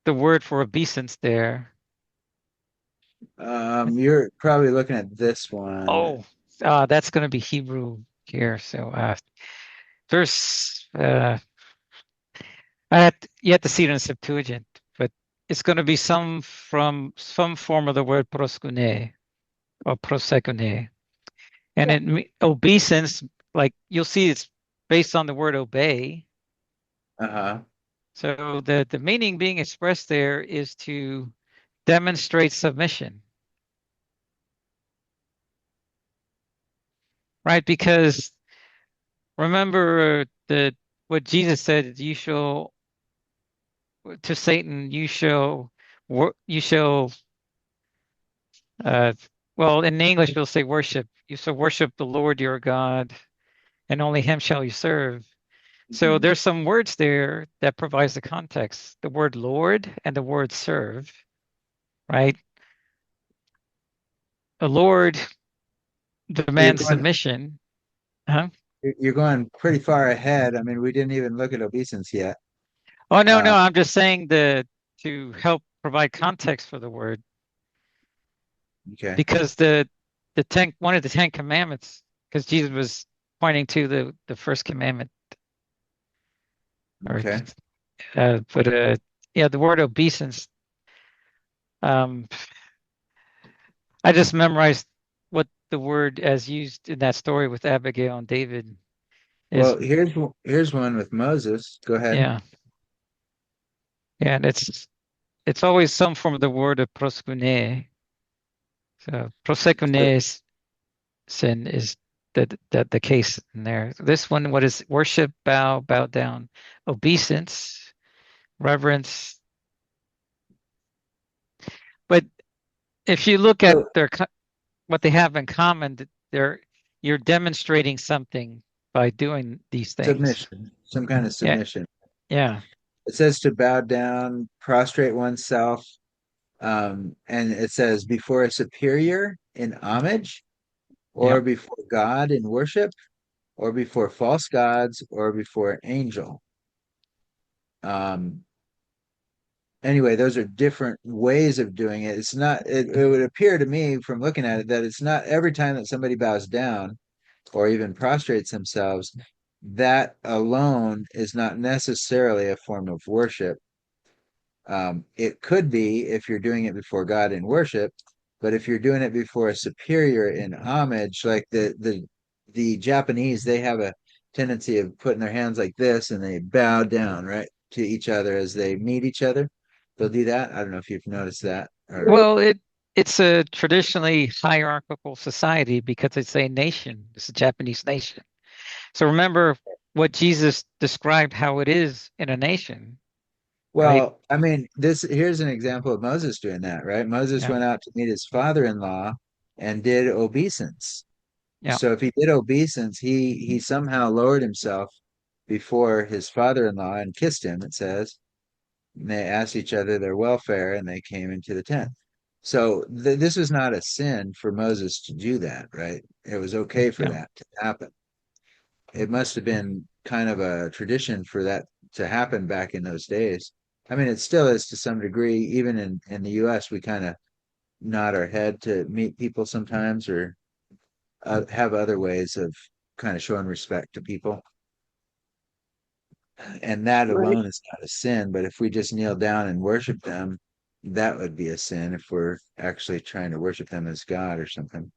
the word for obeisance there. You're probably looking at this one. Oh, that's going to be Hebrew here. So there's you have to see it in Septuagint, but it's going to be some form of the word proskune or prosekune, and Yeah. obeisance, like you'll see, it's based on the word obey. Uh-huh. So the meaning being expressed there is to demonstrate submission, right? Because remember the what Jesus said, you shall to Satan, you shall uh, well, in English we'll say worship. You shall worship the Lord your God, and only him shall you serve. So Mhm. there's some words there that provides the context. The word Lord and the word serve, right? The Lord You're demands going submission. Huh? you're going pretty far ahead. I mean, we didn't even look at obeisance yet. Oh no, Uh, no, I'm just saying to help provide context for the word okay, because one of the Ten Commandments, because Jesus was pointing to the first commandment, or okay. but yeah, the word obeisance. Um, I just memorized what the word as used in that story with Abigail and David is. Well, here's one with Moses. Go ahead. Yeah, yeah, and it's always some form of the word of proskune. So So, prosekune sin is the case in there. This one, what is worship, bow down, obeisance, reverence. But if you look at so what they have in common, they're you're demonstrating something by doing these things. submission, some kind of Yeah, submission. yeah, It says to bow down, prostrate oneself, and it says before a superior in homage, yeah. or before God in worship, or before false gods, or before an angel. Um, anyway, those are different ways of doing it. It's not, it would appear to me from looking at it that it's not every time that somebody bows down or even prostrates themselves, that alone is not necessarily a form of worship. It could be if you're doing it before God in worship, but if you're doing it before a superior in homage, like the Japanese, they have a tendency of putting their hands like this and they bow down, right, to each other as they meet each other. They'll do that. I don't know if you've noticed that. Or Well, it's a traditionally hierarchical society because it's a nation. It's a Japanese nation. So remember what Jesus described how it is in a nation, right? well, I mean, this here's an example of Moses doing that, right? Moses Yeah, went out to meet his father-in-law and did obeisance. yeah, So if he did obeisance, he somehow lowered himself before his father-in-law and kissed him, it says. And they asked each other their welfare and they came into the tent. So this was not a sin for Moses to do that, right? It was okay for yeah. that to happen. It must have been kind of a tradition for that to happen back in those days. I mean, it still is to some degree. Even in the US, we kind of nod our head to meet people sometimes or have other ways of kind of showing respect to people. And that Right. alone is not a sin. But if we just kneel down and worship them, that would be a sin if we're actually trying to worship them as God or something.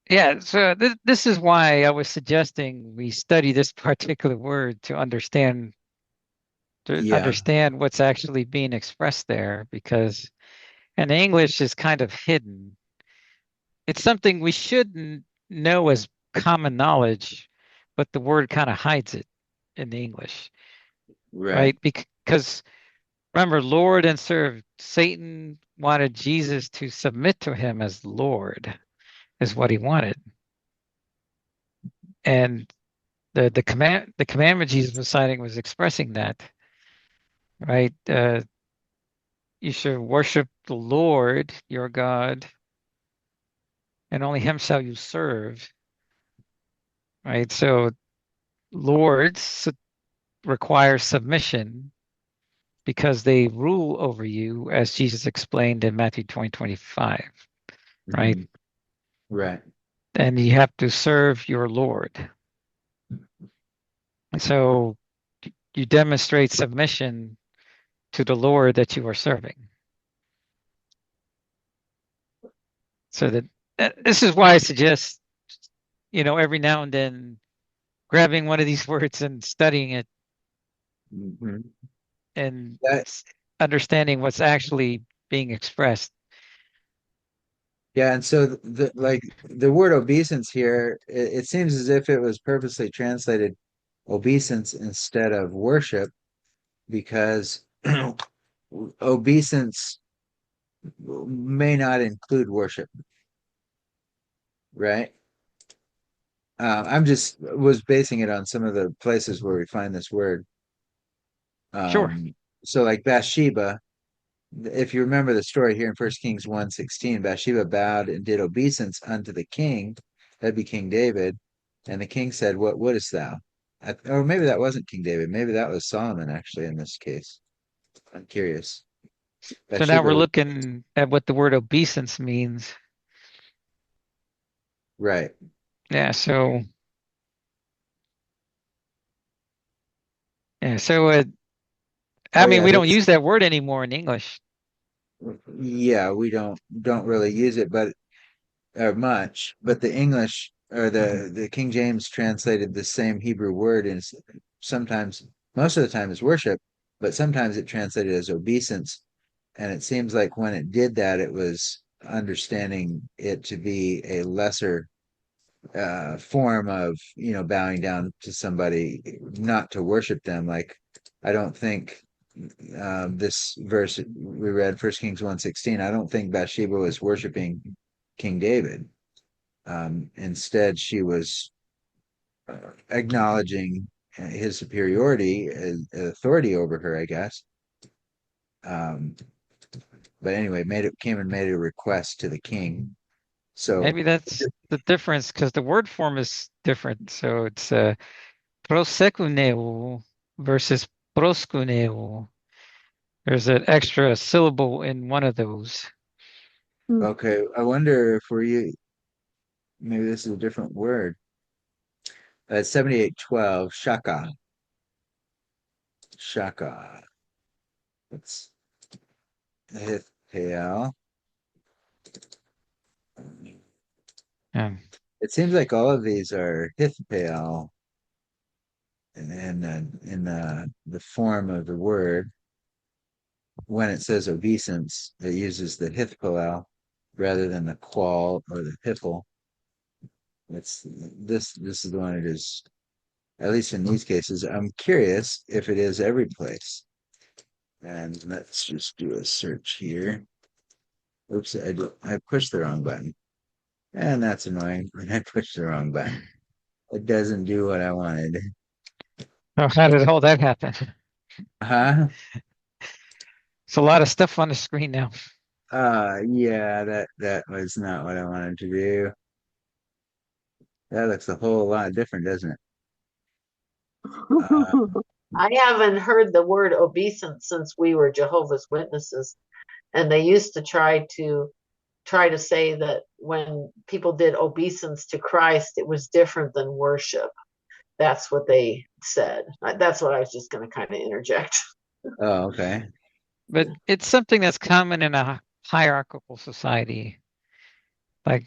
Yeah, so this is why I was suggesting we study this particular word to Yeah, understand what's actually being expressed there, because in English is kind of hidden. It's something we should know as common knowledge, but the word kind of hides it in the English, right. right? Because remember, Lord and serve, Satan wanted Jesus to submit to him as Lord, is what he wanted. And the commandment Jesus was citing was expressing that, right? You should worship the Lord your God, and only him shall you serve, right? So lords require submission because they rule over you, as Jesus explained in Matthew 20:25, right? Mhm. Right. And you have to serve your Lord. So you demonstrate submission to the Lord that you are serving. So this is why I suggest, every now and then grabbing one of these words and studying it Mhm. and That, understanding what's actually being expressed. yeah, and so like the word obeisance here, it seems as if it was purposely translated obeisance instead of worship because obeisance may not include worship, right? I'm just was basing it on some of the places where we find this word. Sure. So like Bathsheba, if you remember the story here in 1 Kings 1:16, Bathsheba bowed and did obeisance unto the king, that'd be King David, and the king said, "What wouldest thou?" Or maybe that wasn't King David, maybe that was Solomon actually in this case. I'm curious. So now Bathsheba we're was looking at what the word obeisance means. right. Yeah, so yeah, I Oh mean yeah, we don't this use that word anymore in English. yeah, we don't really use it, but much. But the English or the King James translated the same Hebrew word, and sometimes, most of the time, is worship, but sometimes it translated as obeisance. And it seems like when it did that, it was understanding it to be a lesser form of bowing down to somebody, not to worship them. Like I don't think this verse we read, 1 Kings 1:16, I don't think Bathsheba was worshiping King David. Instead, she was acknowledging his superiority, authority over her, I guess. Um, but anyway, came and made a request to the king. So Maybe that's the difference because the word form is different. So it's prosekuneo versus proskuneo. There's an extra syllable in one of those. okay, I wonder if maybe this is a different word. 78:12, shaka. It's hithpal. Um, It seems like all of these are hithpal in the form of the word. When it says obeisance, it uses the hithpal rather than the qual or the piffle. It's this is the one it is, at least in these cases. I'm curious if it is every place. And let's just do a search here. Oops, I pushed the wrong button. And that's annoying when I pushed the wrong button. It doesn't do what I wanted. oh, how did all that happen? Huh? It's a lot of stuff on the screen now. Yeah, that was not what I wanted to do. That looks a whole lot different, doesn't it? Uh, I haven't heard the word obeisance since we were Jehovah's Witnesses, and they used to try to say that when people did obeisance to Christ, it was different than worship. That's what they said. That's what I was just going to kind of interject. oh, okay. But it's something that's common in a hierarchical society. Like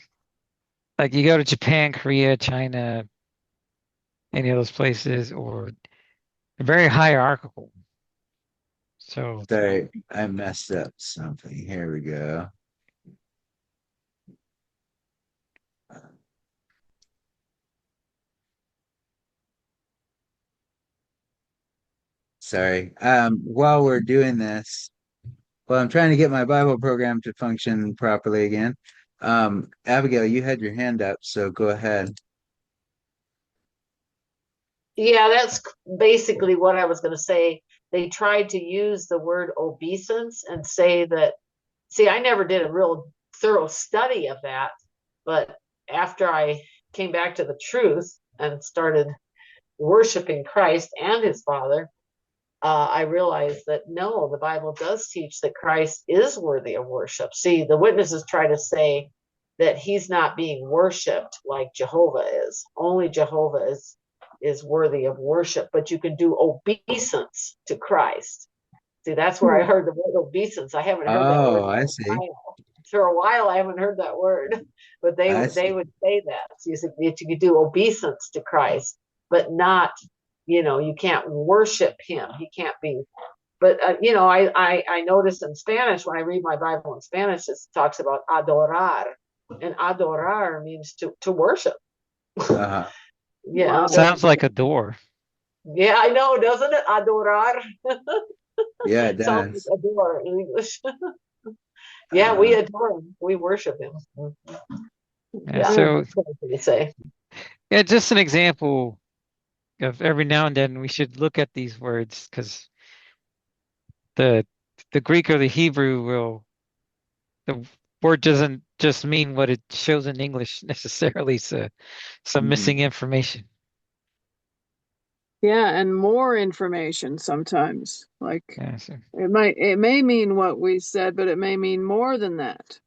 like you go to Japan, Korea, China, any of those places, or very hierarchical. So Sorry, I messed up something. Here we go. Sorry. While we're doing this, well, I'm trying to get my Bible program to function properly again. Abigail, you had your hand up, so go ahead. Yeah, that's basically what I was going to say. They tried to use the word obeisance and say that, see, I never did a real thorough study of that, but after I came back to the truth and started worshiping Christ and his Father, I realized that no, the Bible does teach that Christ is worthy of worship. See, the witnesses try to say that he's not being worshiped like Jehovah is. Only Jehovah is worthy of worship, but you can do obeisance to Christ. See, that's where I heard the word obeisance. I haven't heard that word Oh, I see. for a while. I haven't heard that word, but I they see. would say that. So you could do obeisance to Christ, but not, you can't worship him. He can't be. But I noticed in Spanish, when I read my Bible in Spanish, it talks about adorar, and adorar means to worship. Uh-huh. Yeah, Wow. it doesn't. sounds like a door. Yeah, I know, doesn't it? Adorar. Yeah, it Sounds like does. adore in English. Yeah, we adore him. We worship him. Yeah, Yeah. Yeah. so What can you say? yeah, just an example of every now and then we should look at these words because the the Greek or the Hebrew will the word doesn't just mean what it shows in English necessarily. So some Mhm. missing information. Yeah, and more information sometimes. Like Yeah, so, it may mean what we said, but it may mean more than that.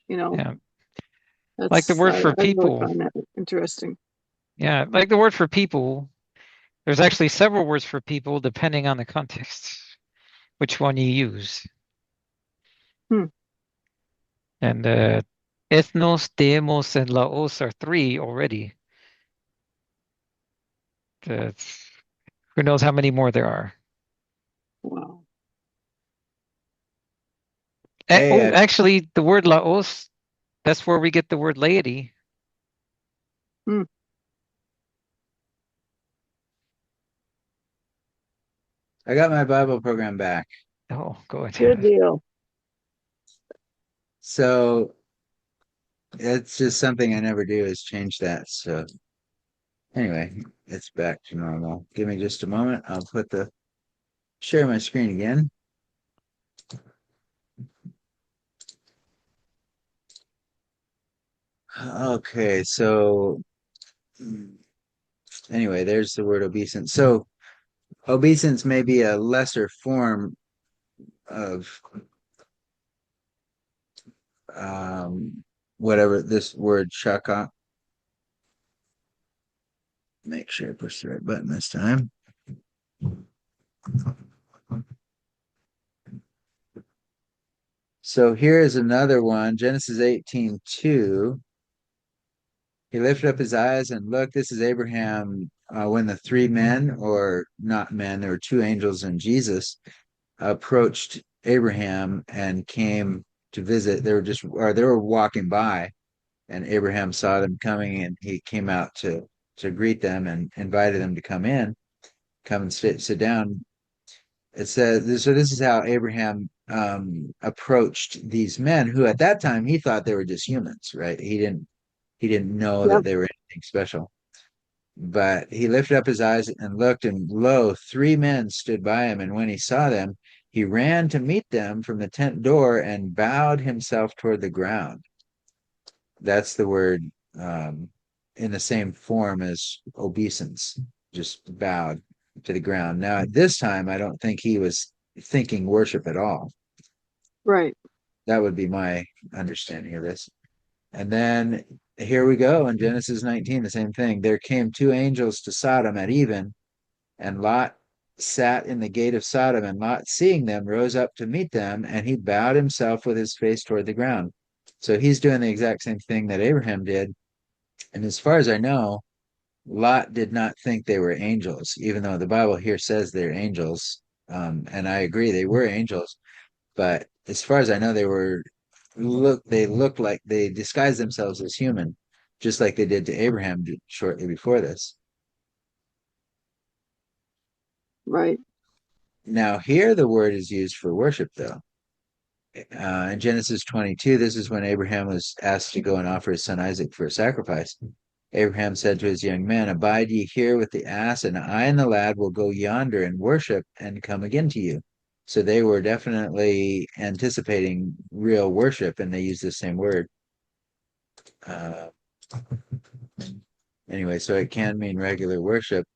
You know, yeah, like the that's word for I really people. find that interesting. Yeah, like the word for people. There's actually several words for people depending on the context, which one you use. Hmm. And ethnos, demos, and laos are three already. That's, who knows how many more there are? Wow. Hey, Oh, actually, the word laos, that's where we get the word laity. Hmm. I got my Bible program back. Oh, go Good ahead. deal. So it's just something I never do is change that. So anyway, it's back to normal. Give me just a moment. I'll share my screen again. Okay, so anyway, there's the word obeisance. So obeisance may be a lesser form of whatever this word shaka. Make sure I push the right button this time. So here is another one, Genesis 18:2. He lifted up his eyes and looked. This is Abraham when the three men, or not men, there were two angels and Jesus, approached Abraham and came to visit. They were walking by, and Abraham saw them coming, and he came out to greet them and invited them to come and sit down. It says so. This is how Abraham approached these men, who at that time he thought they were just humans, right? He didn't know that Yep. they were anything special. But he lifted up his eyes and looked, and lo, three men stood by him. And when he saw them, he ran to meet them from the tent door and bowed himself toward the ground. That's the word in the same form as obeisance, just bowed to the ground. Now, at this time, I don't think he was thinking worship at all. Right. That would be my understanding of this. And then here we go in Genesis 19, the same thing. There came two angels to Sodom at even, and Lot sat in the gate of Sodom, and Lot, seeing them, rose up to meet them, and he bowed himself with his face toward the ground. So he's doing the exact same thing that Abraham did. And as far as I know, Lot did not think they were angels, even though the Bible here says they're angels. And I agree, they were angels. But as far as I know, they looked like they disguised themselves as human, just like they did to Abraham shortly before this. Right. Now, here the word is used for worship, though. In Genesis 22, this is when Abraham was asked to go and offer his son Isaac for a sacrifice. Abraham said to his young men, "Abide ye here with the ass, and I and the lad will go yonder and worship and come again to you." So they were definitely anticipating real worship, and they used the same word. Uh, anyway, so it can mean regular worship.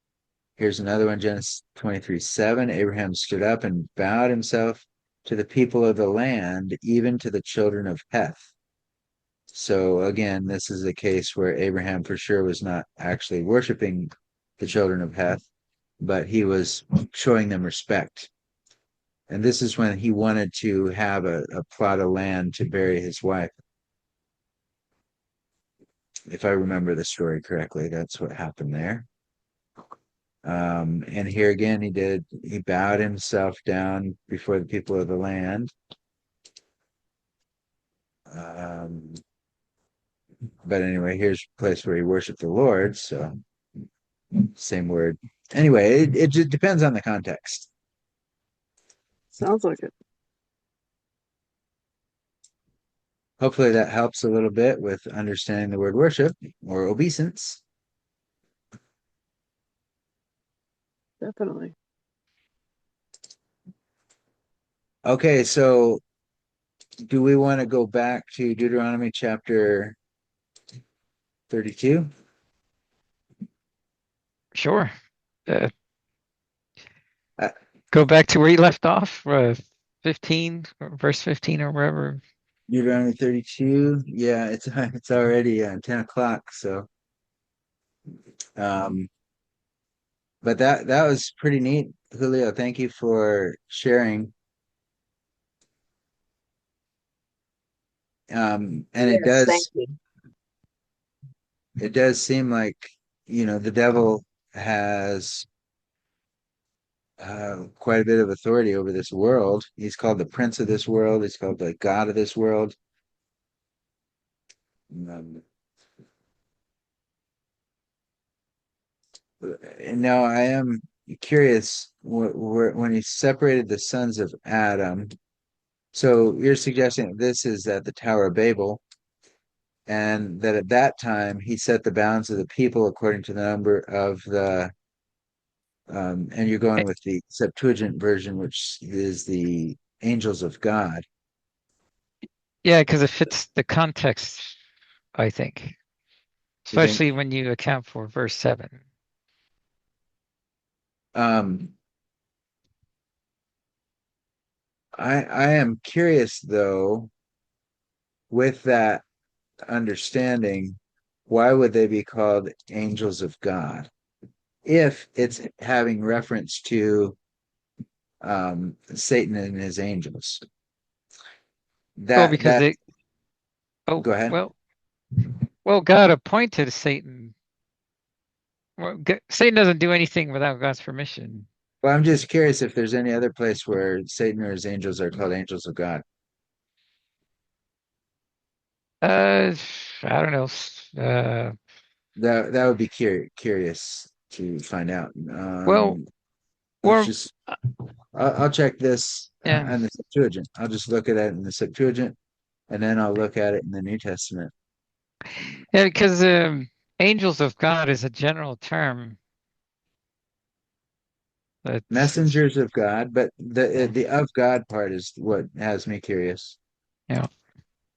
Here's another one, Genesis 23:7. Abraham stood up and bowed himself to the people of the land, even to the children of Heth. So again, this is a case where Abraham for sure was not actually worshiping the children of Heth, but he was showing them respect. And this is when he wanted to have a plot of land to bury his wife. If I remember the story correctly, that's what happened there. And here again, he bowed himself down before the people of the land. Um, but anyway, here's a place where he worshiped the Lord. So same word. Anyway, it just depends on the context. Sounds like it. Hopefully that helps a little bit with understanding the word worship or obeisance. Definitely. Okay, so do we want to go back to Deuteronomy chapter 32? Sure. Uh, Uh, go back to where you left off, 15, or verse 15 or wherever. Deuteronomy 32. Yeah, it's already 10 o'clock. So, um, but that was pretty neat, Julio. Thank you for sharing. And Yes, thank you. it does seem like, the devil has quite a bit of authority over this world. He's called the prince of this world. He's called the god of this world. Um, Now, I am curious when he separated the sons of Adam. So you're suggesting that this is at the Tower of Babel, and that at that time he set the bounds of the people according to the number of and you're Eh, going with the Septuagint version, which is the angels of God. Yeah, because it fits the context, I think, You think? especially when you account for verse 7. Um, I am curious though, with that understanding, why would they be called angels of God if it's having reference to Satan and his angels? Well, That because that they, oh, Go ahead. well, God appointed Satan. Well, Satan doesn't do anything without God's permission. Well, I'm just curious if there's any other place where Satan or his angels are called angels of God. Uh, I don't know. That would be curious to find out. Well, Let's or just I'll check this yeah, on the Septuagint. I'll just look at it in the Septuagint, and then I'll look at it in the New Testament. yeah, because angels of God is a general term. That's Messengers of God, but the yeah, the of God part is what has me curious. yeah.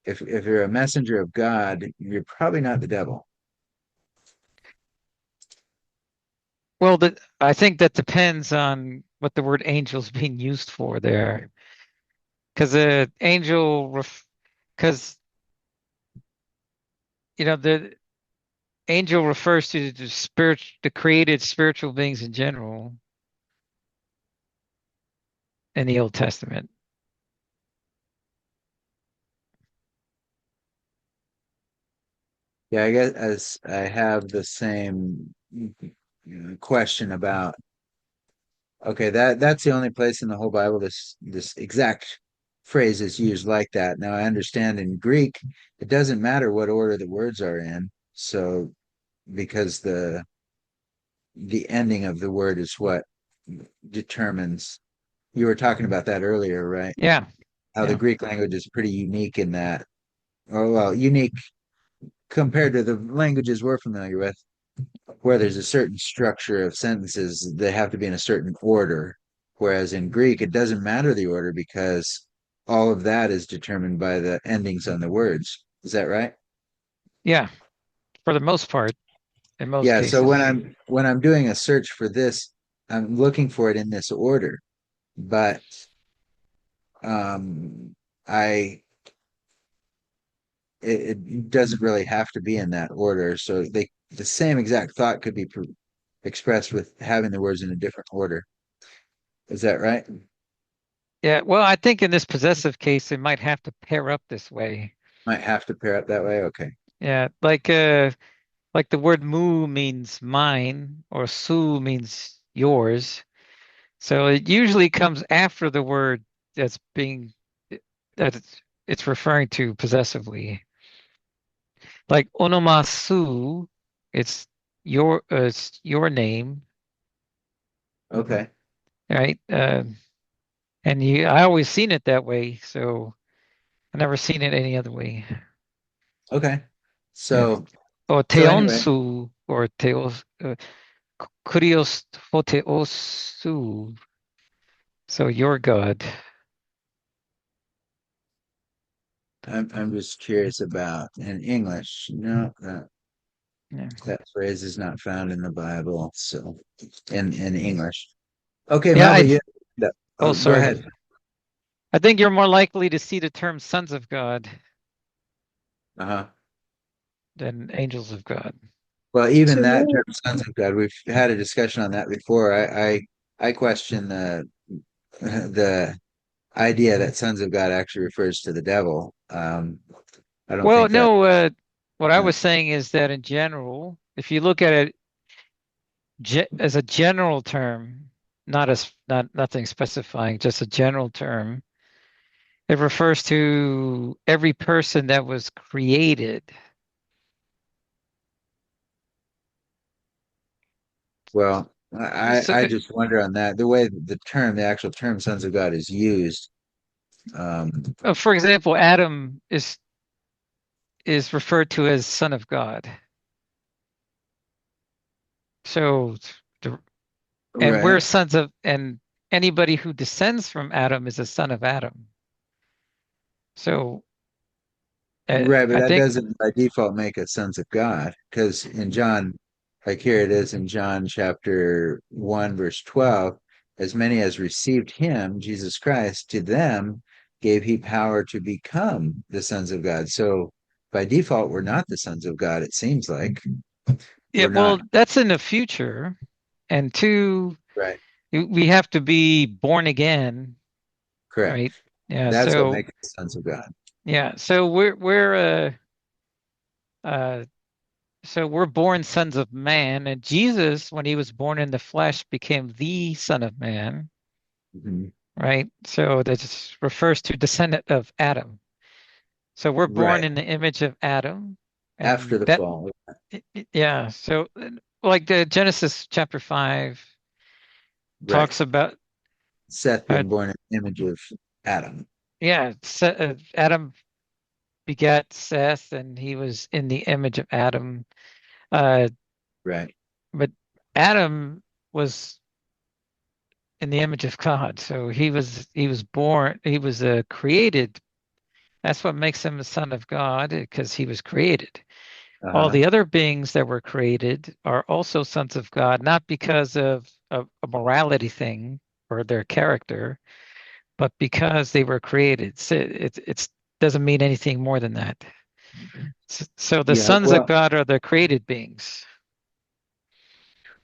If you're a messenger of God, you're probably not the devil. Well, I think that depends on what the word angel is being used for there. Because because the angel refers to the created spiritual beings in general in the Old Testament. Yeah, I guess as I have the same question about, okay, that's the only place in the whole Bible this exact phrase is used like that. Now I understand in Greek it doesn't matter what order the words are in, so because the ending of the word is what determines. You were talking about that earlier, right? Yeah, How the yeah, Greek language is pretty unique in that, or well, unique compared to the languages we're familiar with, where there's a certain structure of sentences, they have to be in a certain order. Whereas in Greek, it doesn't matter the order because all of that is determined by the endings on the words. Is that right? yeah. For the most part, in most Yeah. So when cases. I'm doing a search for this, I'm looking for it in this order, but I it doesn't really have to be in that order. So the same exact thought could be expressed with having the words in a different order. Is that right? Yeah, well, I think in this possessive case, it might have to pair up this way. Might have to pair up that way. Okay. Yeah, like the word mu means mine or su means yours. So it usually comes after the word that's being that it's referring to possessively. Like onomasu, it's your name, Okay. right? And I always seen it that way, so I never seen it any other way. Okay. Yeah. So Or so anyway, teonsu or teos kurios hoteosu. So your God. I'm just curious about in English. No, Yeah. that phrase is not found in the Bible. So in English. Okay, Yeah, Melba, you oh, oh, go sorry. ahead. I think you're more likely to see the term sons of God Uh-huh. than angels of God. Well, even To that me, term sons of God, we've had a discussion on that before. I question the idea that sons of God actually refers to the devil. I don't Well, think that no, what I was sense. saying is that in general, if you look at it as a general term, not nothing specifying, just a general term, it refers to every person that was created. Well, So, I just wonder on that the way the actual term sons of God is used. Um, for example, Adam is referred to as son of God. So, the, and we're right, sons of, and anybody who descends from Adam is a son of Adam. So, right, but I that think, doesn't by default make us sons of God because in John, like here it is in John chapter 1, verse 12, as many as received him, Jesus Christ, to them gave he power to become the sons of God. So by default, we're not the sons of God, it seems like. yeah, We're well, not, that's in the future. And two, right? we have to be born again, Correct. right? Yeah. That's what So, makes us sons of God. yeah. So uh, so we're born sons of man, and Jesus, when he was born in the flesh, became the Son of Man, Mhm. right? So that just refers to descendant of Adam. So we're born Right. in the image of Adam, After and the that, fall. yeah. So like the Genesis chapter 5 Right. talks about, Seth uh, being born in the image of Adam. yeah, Adam begat Seth, and he was in the image of Adam. Uh, Right. but Adam was in the image of God. So he was born, he was created. That's what makes him a son of God because he was created. All Uh-huh. the other beings that were created are also sons of God, not because of a morality thing or their character, but because they were created. So it doesn't mean anything more than that. So the Yeah. sons of God are the created beings.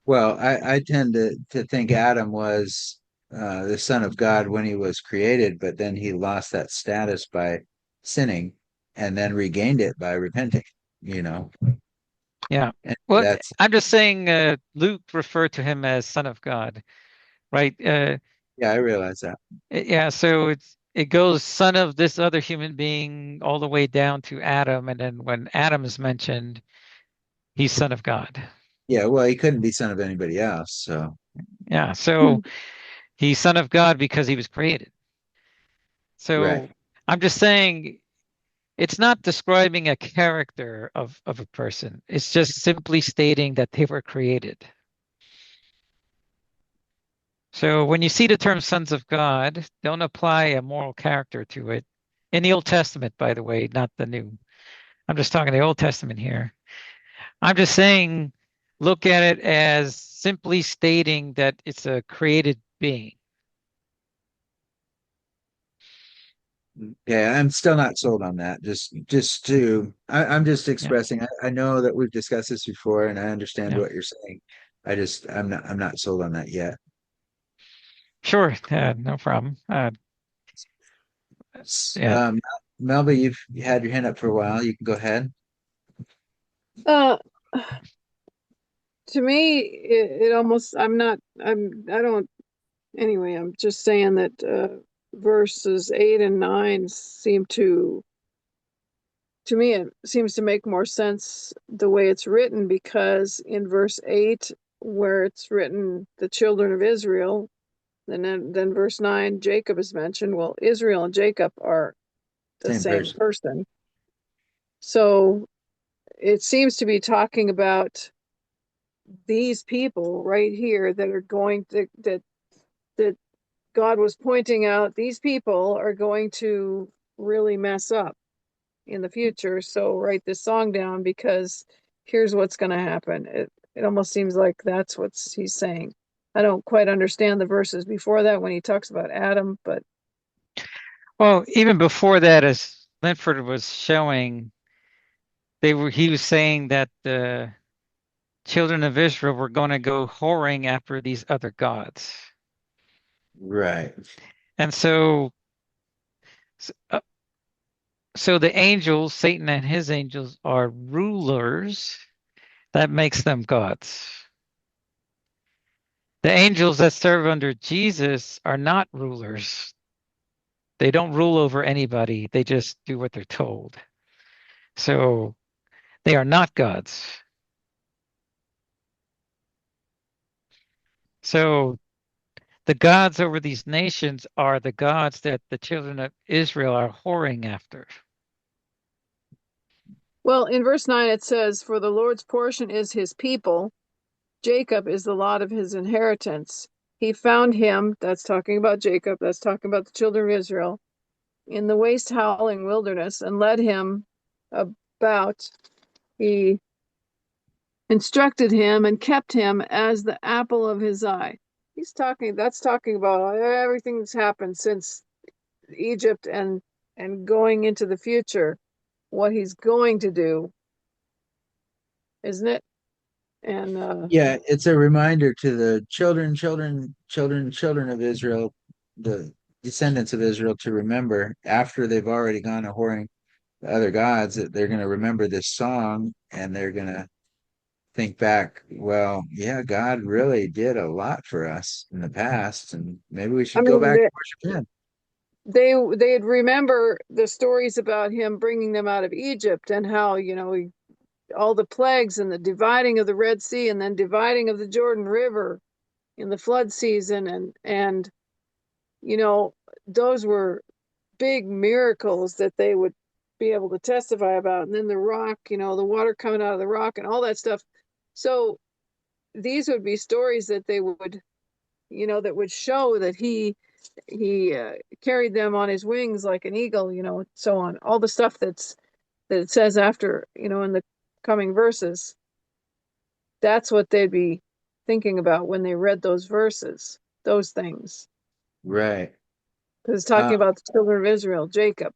I tend to think Adam was the son of God when he was created, but then he lost that status by sinning and then regained it by repenting, you know. Yeah. And Well, that's I'm just saying Luke referred to him as son of God, right? yeah, I realize that. Yeah, so it goes son of this other human being all the way down to Adam, and then when Adam is mentioned, he's son of God. Yeah, well, he couldn't be son of anybody else, so Yeah, so he's son of God because he was created. right. So I'm just saying it's not describing a character of a person. It's just simply stating that they were created. So when you see the term sons of God, don't apply a moral character to it. In the Old Testament, by the way, not the New. I'm just talking the Old Testament here. I'm just saying, look at it as simply stating that it's a created being. Yeah, I'm still not sold on that. I'm just Yeah, expressing. I know that we've discussed this before, and I understand yeah, what you're saying. I'm not sold on that yet. sure, no problem. Yeah, Um, Melba, you've had your hand up for a while. You can go ahead. uh, to me, it almost, I don't, anyway, I'm just saying that verses 8 and 9 seem to me, it seems to make more sense the way it's written, because in verse 8, where it's written, the children of Israel, And then verse 9, Jacob is mentioned. Well, Israel and Jacob are the Same same person. person. So it seems to be talking about these people right here that are going to, that God was pointing out, these people are going to really mess up in the future. So write this song down because here's what's going to happen. It almost seems like that's what he's saying. I don't quite understand the verses before that when he talks about Adam, but Well, even before that, as Lynnford was showing, he was saying that the children of Israel were going to go whoring after these other gods. Right. And uh, so the angels, Satan and his angels, are rulers. That makes them gods. The angels that serve under Jesus are not rulers. They don't rule over anybody. They just do what they're told. So they are not gods. So the gods over these nations are the gods that the children of Israel are whoring after. well, in verse 9 it says, "For the Lord's portion is his people, Jacob is the lot of his inheritance. He found him," that's talking about Jacob, that's talking about the children of Israel, "in the waste howling wilderness, and led him about. He instructed him and kept him as the apple of his eye." That's talking about everything that's happened since Egypt and going into the future, what he's going to do, isn't it? And Yeah, it's a reminder to the children of Israel, the descendants of Israel, to remember after they've already gone a whoring to other gods, that they're going to remember this song and they're going to think back, well, yeah, God really did a lot for us in the past, and maybe we I should go mean, back and worship him. they'd remember the stories about him bringing them out of Egypt and how, all the plagues and the dividing of the Red Sea and then dividing of the Jordan River in the flood season, and you know those were big miracles that they would be able to testify about. And then the rock, the water coming out of the rock and all that stuff. So these would be stories that they would, that would show that he carried them on his wings like an eagle, so on. All the stuff that it says after, in the coming verses. That's what they'd be thinking about when they read those verses, those things. Right. Because it's talking Uh, about the children of Israel, Jacob.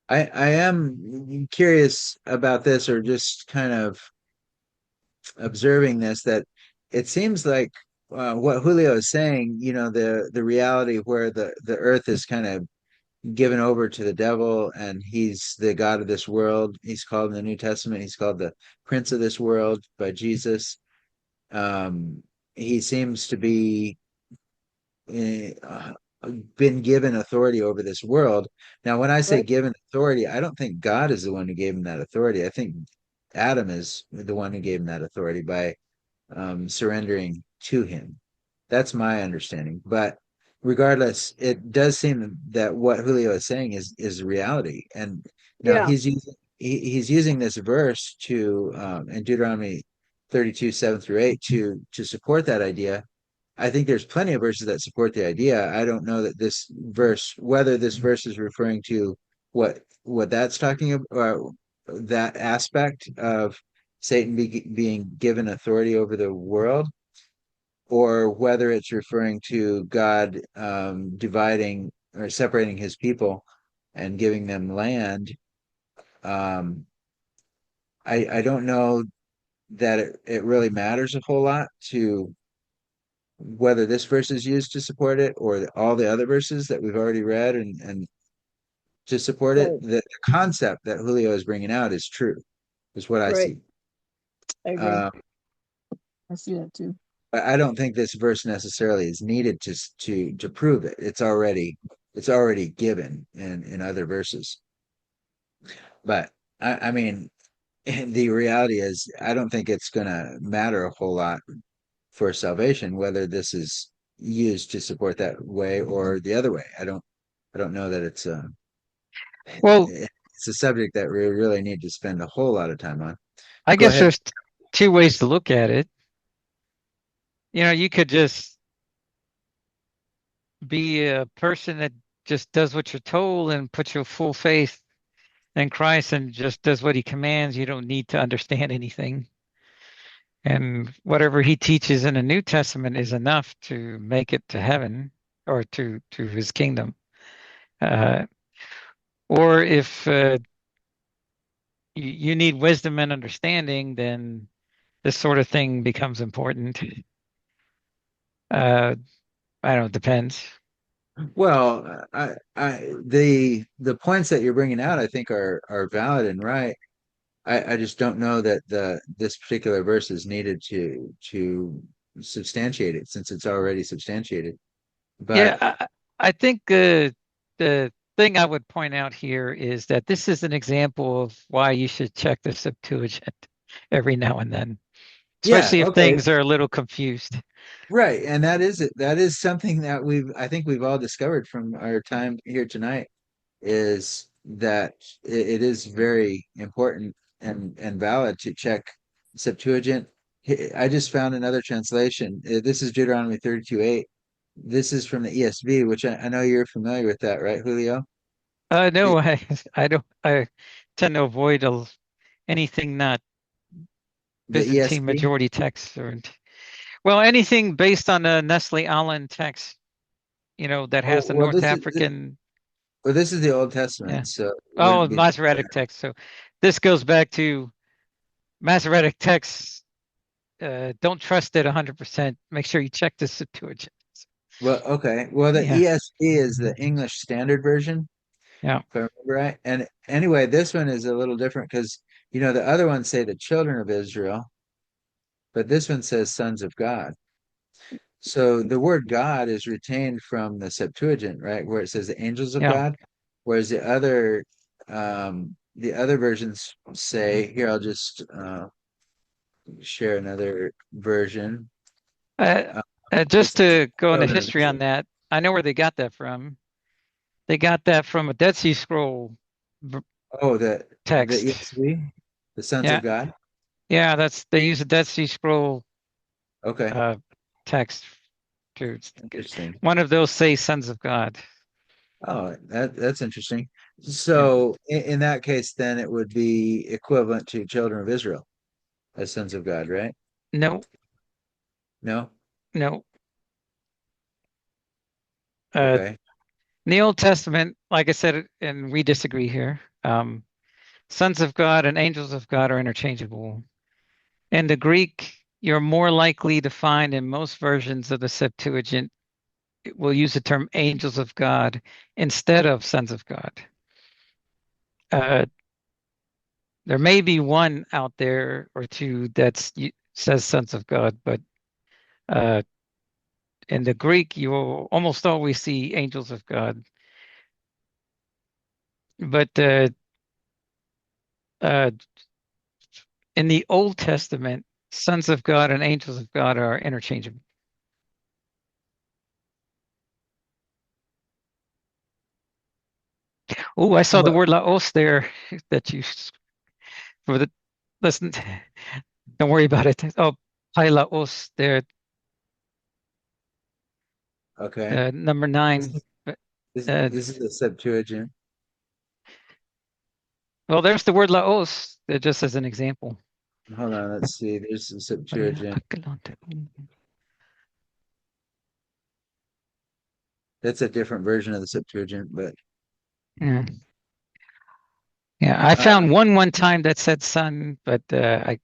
I am curious about this, or just kind of observing this, that it seems like what Julio is saying, the reality where the earth is kind of given over to the devil, and he's the god of this world. He's called in the New Testament, he's called the prince of this world by Jesus. He seems to be uh, been given authority over this world. Now, when I say Right. given authority, I don't think God is the one who gave him that authority. I think Adam is the one who gave him that authority by surrendering to him. That's my understanding. But regardless, it does seem that what Julio is saying is reality. And now Yeah. he's using this verse to in Deuteronomy 32, 7 through 8 to support that idea. I think there's plenty of verses that support the idea. I don't know that whether this verse is referring to what that's talking about, or that aspect of Satan being given authority over the world, or whether it's referring to God dividing or separating his people and giving them land. Um, I don't know that it really matters a whole lot to whether this verse is used to support it, or all the other verses that we've already read and to support it. Right. The concept that Julio is bringing out is true, is what I Right. see. I agree. Um, I see that too. I don't think this verse necessarily is needed to prove it. It's already given in other verses. But I mean, the reality is, I don't think it's going to matter a whole lot for salvation, whether this is used to support that way or the other way. I don't know that Well, it's a subject that we really need to spend a whole lot of time on. I Go guess ahead. there's two ways to look at it. You could just be a person that just does what you're told and puts your full faith in Christ and just does what he commands. You don't need to understand anything. And whatever he teaches in the New Testament is enough to make it to heaven or to his kingdom. Or if you need wisdom and understanding, then this sort of thing becomes important. I don't know, it depends. Well, the points that you're bringing out, I think, are valid and right. I just don't know that this particular verse is needed to substantiate it, since it's already substantiated. Yeah, But I think the thing I would point out here is that this is an example of why you should check the Septuagint every now and then, yeah, especially if okay, things are a little confused. right, and that is it. That is something that I think we've all discovered from our time here tonight, is that it is very important and valid to check Septuagint. I just found another translation. This is Deuteronomy 32:8. This is from the ESV, which I know you're familiar with that, right, Julio? No, The, I don't. I tend to avoid anything not the Byzantine ESV. majority text or well, anything based on a Nestle Aland text, that Oh, has the North African. this is the Old Yeah. Testament, so it Oh, wouldn't be. Masoretic text. So this goes back to Masoretic text. Don't trust it 100%. Make sure you check the Septuagint. Well, okay. Well, the Yeah. ESV is the English Standard Version, Yeah. if I remember right. And anyway, this one is a little different because the other ones say the children of Israel, but this one says sons of God. So the word God is retained from the Septuagint, right, where it says the angels of Yeah. God, whereas the other versions say, here, I'll just share another version. Uh, Uh, it just says to go into children of history on Israel. that, I know where they got that from. They got that from a Dead Sea Scroll Oh, the text. ESV, the sons of Yeah. God. Yeah, they use a Dead Sea Scroll Okay, uh, text to interesting. one of those say sons of God. Oh, that's interesting. Yeah. So in that case, then it would be equivalent to children of Israel as sons of God, right? No, No? no. Uh, Okay. in the Old Testament, like I said, and we disagree here. Sons of God and angels of God are interchangeable. In the Greek, you're more likely to find in most versions of the Septuagint, it will use the term angels of God instead of sons of God. Uh, there may be one out there or two that says sons of God, but uh, in the Greek, you will almost always see angels of God. But uh, in the Old Testament, sons of God and angels of God are interchangeable. Oh, I saw the Well, word laos there that you for the listen. Don't worry about it. Oh, pi laos there, okay. number This 9. is Uh, this is the Septuagint. well, there's the word laos just as an example. Hold on, let's see. There's the Septuagint. That's a different version of the Septuagint, but Yeah, yeah. I uh, found one time that said son, but I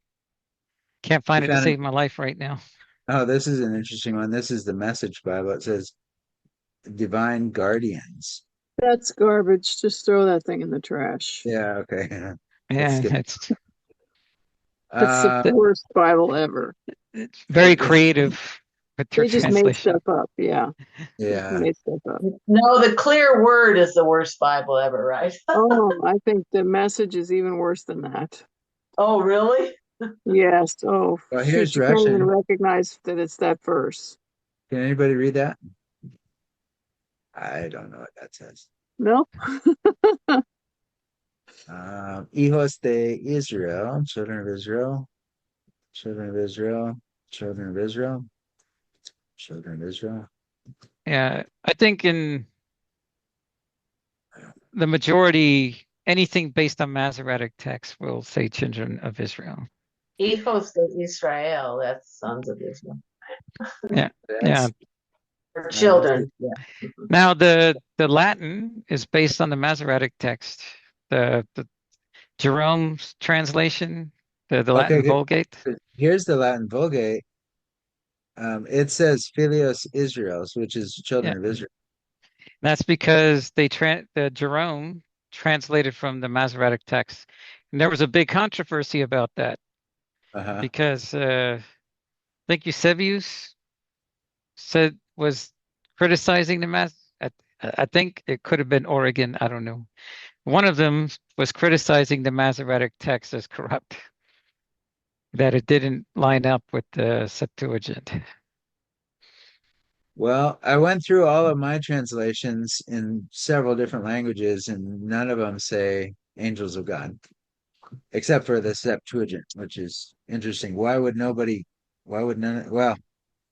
can't you find it to found it. save my life right now. Oh, this is an interesting one. This is the Message Bible. It says divine guardians. That's garbage. Just throw that thing in the trash. Yeah, okay. Let's Yeah, skip. That's the Uh, worst Bible ever. it's very this, creative with their They just made translation. stuff up. Yeah, just yeah. made stuff up. No, the clear word is the worst Bible ever, right? Oh, I think the Message is even worse than that. Oh, really? Yes. Oh, Well, shoot. here's You can't even Russian. recognize that it's that verse. Can anybody read that? I don't know what that says. No? Hijos de Israel, children of Israel, children of Israel, children of Israel, children of Israel. Yeah, I think in the majority, anything based on Masoretic text will say children of Israel. Hijos de Israel, that's sons of Israel. Yeah, yeah. That's Or that's children. Yeah. Now the Latin is based on the Masoretic text, the Jerome's translation, the okay. Latin Vulgate. Good. Here's the Latin Vulgate. It says Filios Israels, which is Yeah, children of Israel. that's because the Jerome translated from the Masoretic text, and there was a big controversy about that Uh-huh. because I think Eusebius said was criticizing the Mas. I think it could have been Origen. I don't know. One of them was criticizing the Masoretic text as corrupt, that it didn't line up with the Septuagint. Well, I went through all of my translations in several different languages, and none of them say angels of God, except for the Septuagint, which is interesting. Why would none? Well,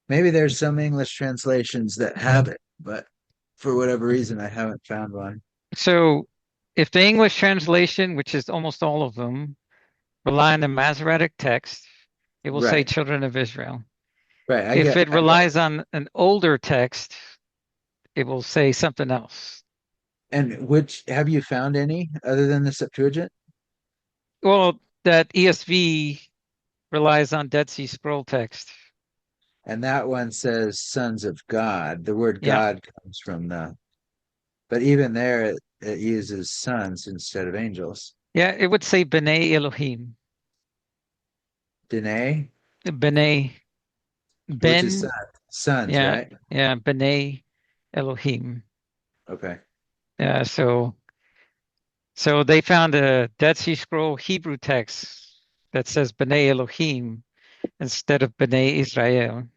maybe there's some English translations that have it, but for whatever reason, I haven't found one. So if the English translation, which is almost all of them, rely on the Masoretic text, it will say Right, children of Israel. right. If it I get. relies on an older text, it will say something else. And which have you found any other than the Septuagint? Well, that ESV relies on Dead Sea Scroll text. And that one says sons of God. The word Yeah. God comes from but even there it uses sons instead of angels. Yeah, it would say B'nai Elohim. Dene, B'nai, which is Ben, sons, yeah, right? yeah, B'nai Elohim. Okay. Yeah, so they found a Dead Sea Scroll Hebrew text that says B'nai Elohim instead of B'nai Israel.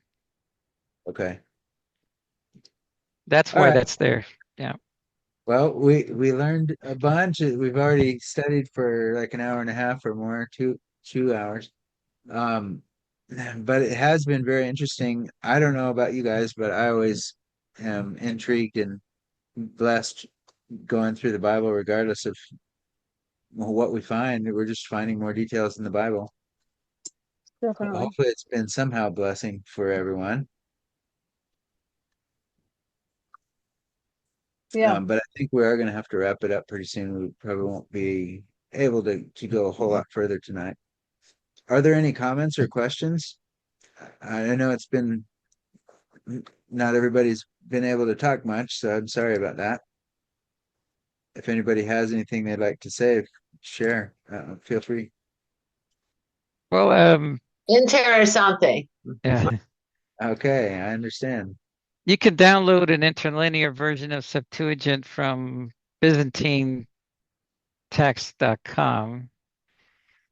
Okay. That's All why right. that's there. Yeah. Well, we learned a bunch. We've already studied for like an hour and a half or more, 2 hours. Um, but it has been very interesting. I don't know about you guys, but I always am intrigued and blessed going through the Bible, regardless of what we find. We're just finding more details in the Bible. Definitely. Hopefully, it's been somehow a blessing for everyone. Yeah. But I think we are going to have to wrap it up pretty soon. We probably won't be able to go a whole lot further tonight. Are there any comments or questions? I know it's been not everybody's been able to talk much, so I'm sorry about that. If anybody has anything they'd like to say, share. Feel free. Well, Interessante. yeah. Okay, I understand. You can download an interlinear version of Septuagint from ByzantineText.com.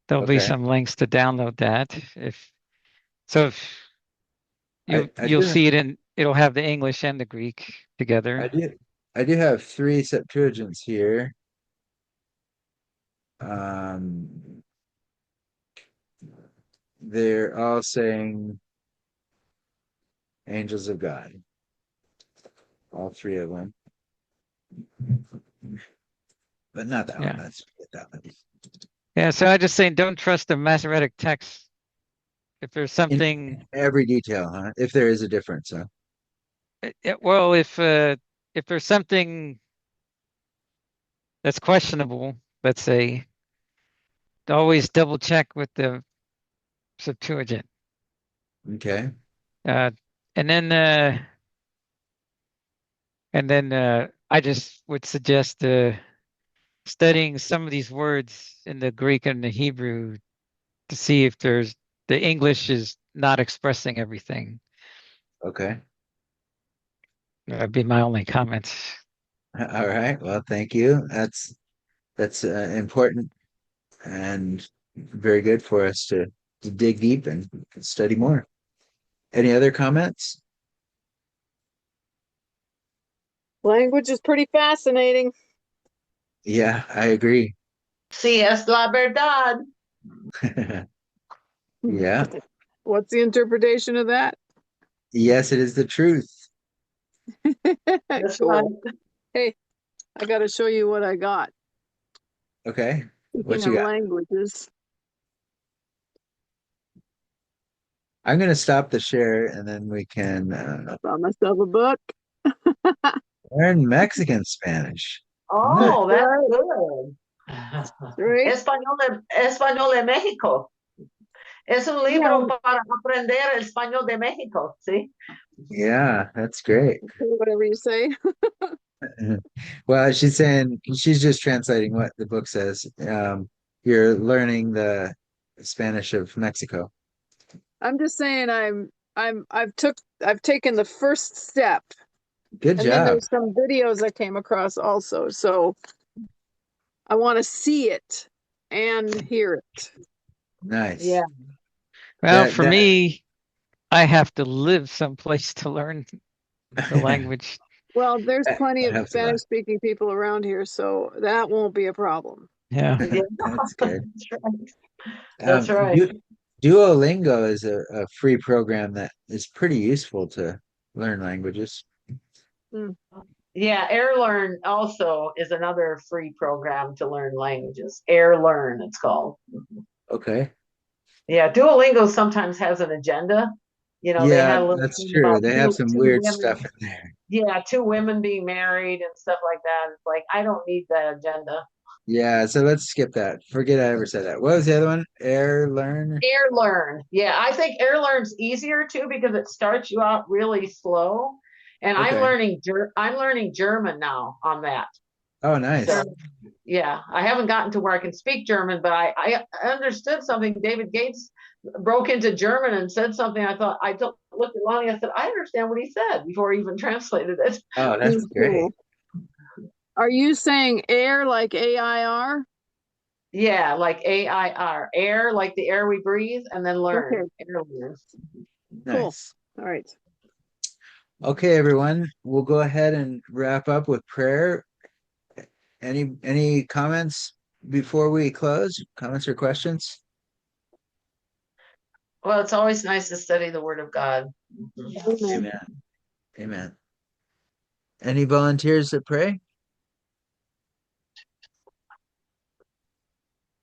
There'll be Okay, some links to download that. If I you'll do see it in, it'll have the English and the Greek I together. do I do have three Septuagints here. Um, they're all saying angels of God, all three of them, but not that one. Yeah. Let's get that one. Yeah. So I just saying, don't trust the Masoretic text. If there's In something, every detail, huh? If there is a difference, huh? well, if there's something that's questionable, let's say, always double check with the Septuagint. Okay. Uh, and then I just would suggest studying some of these words in the Greek and the Hebrew to see if there's the English is not expressing everything. Okay. That'd be my only comments. All right. Well, thank you. That's important and very good for us to to dig deep and study more. Any other comments? Language is pretty fascinating. Yeah, I agree. Si es la verdad. Yeah. What's the interpretation of that? Yes, it is the truth. That's Cool. right. Hey, I got to show you what I got. Okay. What Speaking you of got? languages. I'm going to stop the share and then we can Found myself a book. learn Mexican Spanish. Nice. Oh, that's good. Right? Español de México. Es un Yeah, libro para aprender el español de México, ¿sí? Yeah, that's great. whatever you say. Well, she's saying she's just translating what the book says. You're learning the Spanish of Mexico. I'm just saying I've taken the first step, Good and then job. there's some videos I came across also. So I want to see it and hear it. Nice. Yeah. Well, That for that me, I have to live someplace to learn the language. Well, there's plenty that of helps a lot. Spanish speaking people around here, so that won't be a problem. Yeah. Yeah. That's good. That's right. That's right. Duolingo is a free program that is pretty useful to learn languages. Mm. Yeah, AirLearn also is another free program to learn languages. AirLearn, it's called. Okay. Yeah, Duolingo sometimes has an agenda. You know, they Yeah, had a little that's thing true. about They have some two weird women. stuff in there. Yeah, two women being married and stuff like that. It's like, I don't need that agenda. Yeah, so let's skip that. Forget I ever said that. What was the other one? Air Learn? AirLearn. Yeah, I think AirLearn's easier too because it starts you out really slow. And Okay. I'm learning German now on that. Oh, So nice. yeah, I haven't gotten to where I can speak German, but I understood something. David Gates broke into German and said something. I looked at Lonnie. I said, I understand what he said before he even translated it. Oh, that's great. Cool. Are you saying air like AIR? Yeah, like AIR, air, like the air we breathe, and then learn. Okay, Air learn. cool. Nice. All right. Okay, everyone. We'll go ahead and wrap up with prayer. Any comments before we close? Comments or questions? Well, it's always nice to study the Word of God. Amen. Amen. Amen. Any volunteers that pray?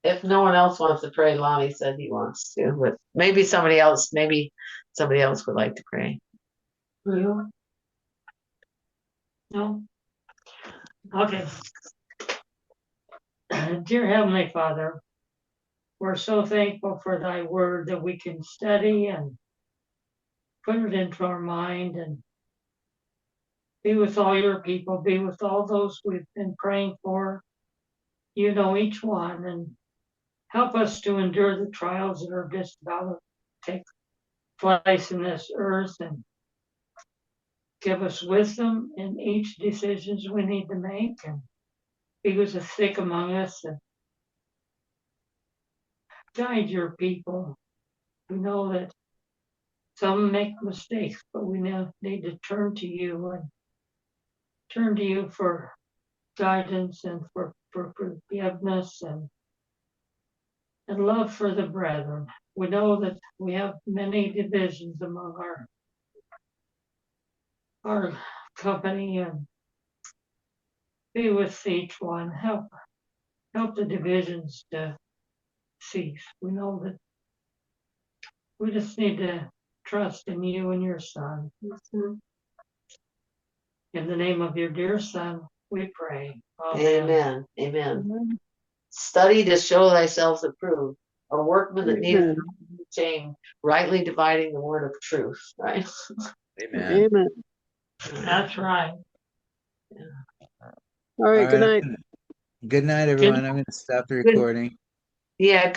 If no one else wants to pray, Lonnie said he wants to, but maybe somebody else would like to pray. You? No? Okay. Dear Heavenly Father, we're so thankful for thy word that we can study and put it into our mind and be with all your people, be with all those we've been praying for. You know each one, and help us to endure the trials that are just about to take place in this earth, and give us wisdom in each decisions we need to make, and be with the sick among us, and guide your people. We know that some make mistakes, but we now need to turn to you for guidance and for forgiveness and love for the brethren. We know that we have many divisions among our company, and be with each one. Help the divisions to cease. We know that we just need to trust in you and your Son. In the name of your dear Son, we pray. Amen. Amen. Amen. Study to show thyself approved, a workman that needeth Amen. not be ashamed, rightly dividing the word of truth. Right? Amen. Amen. That's right. All All right. Good right. night. Good night, everyone. I'm going to stop the Good. recording. Yeah.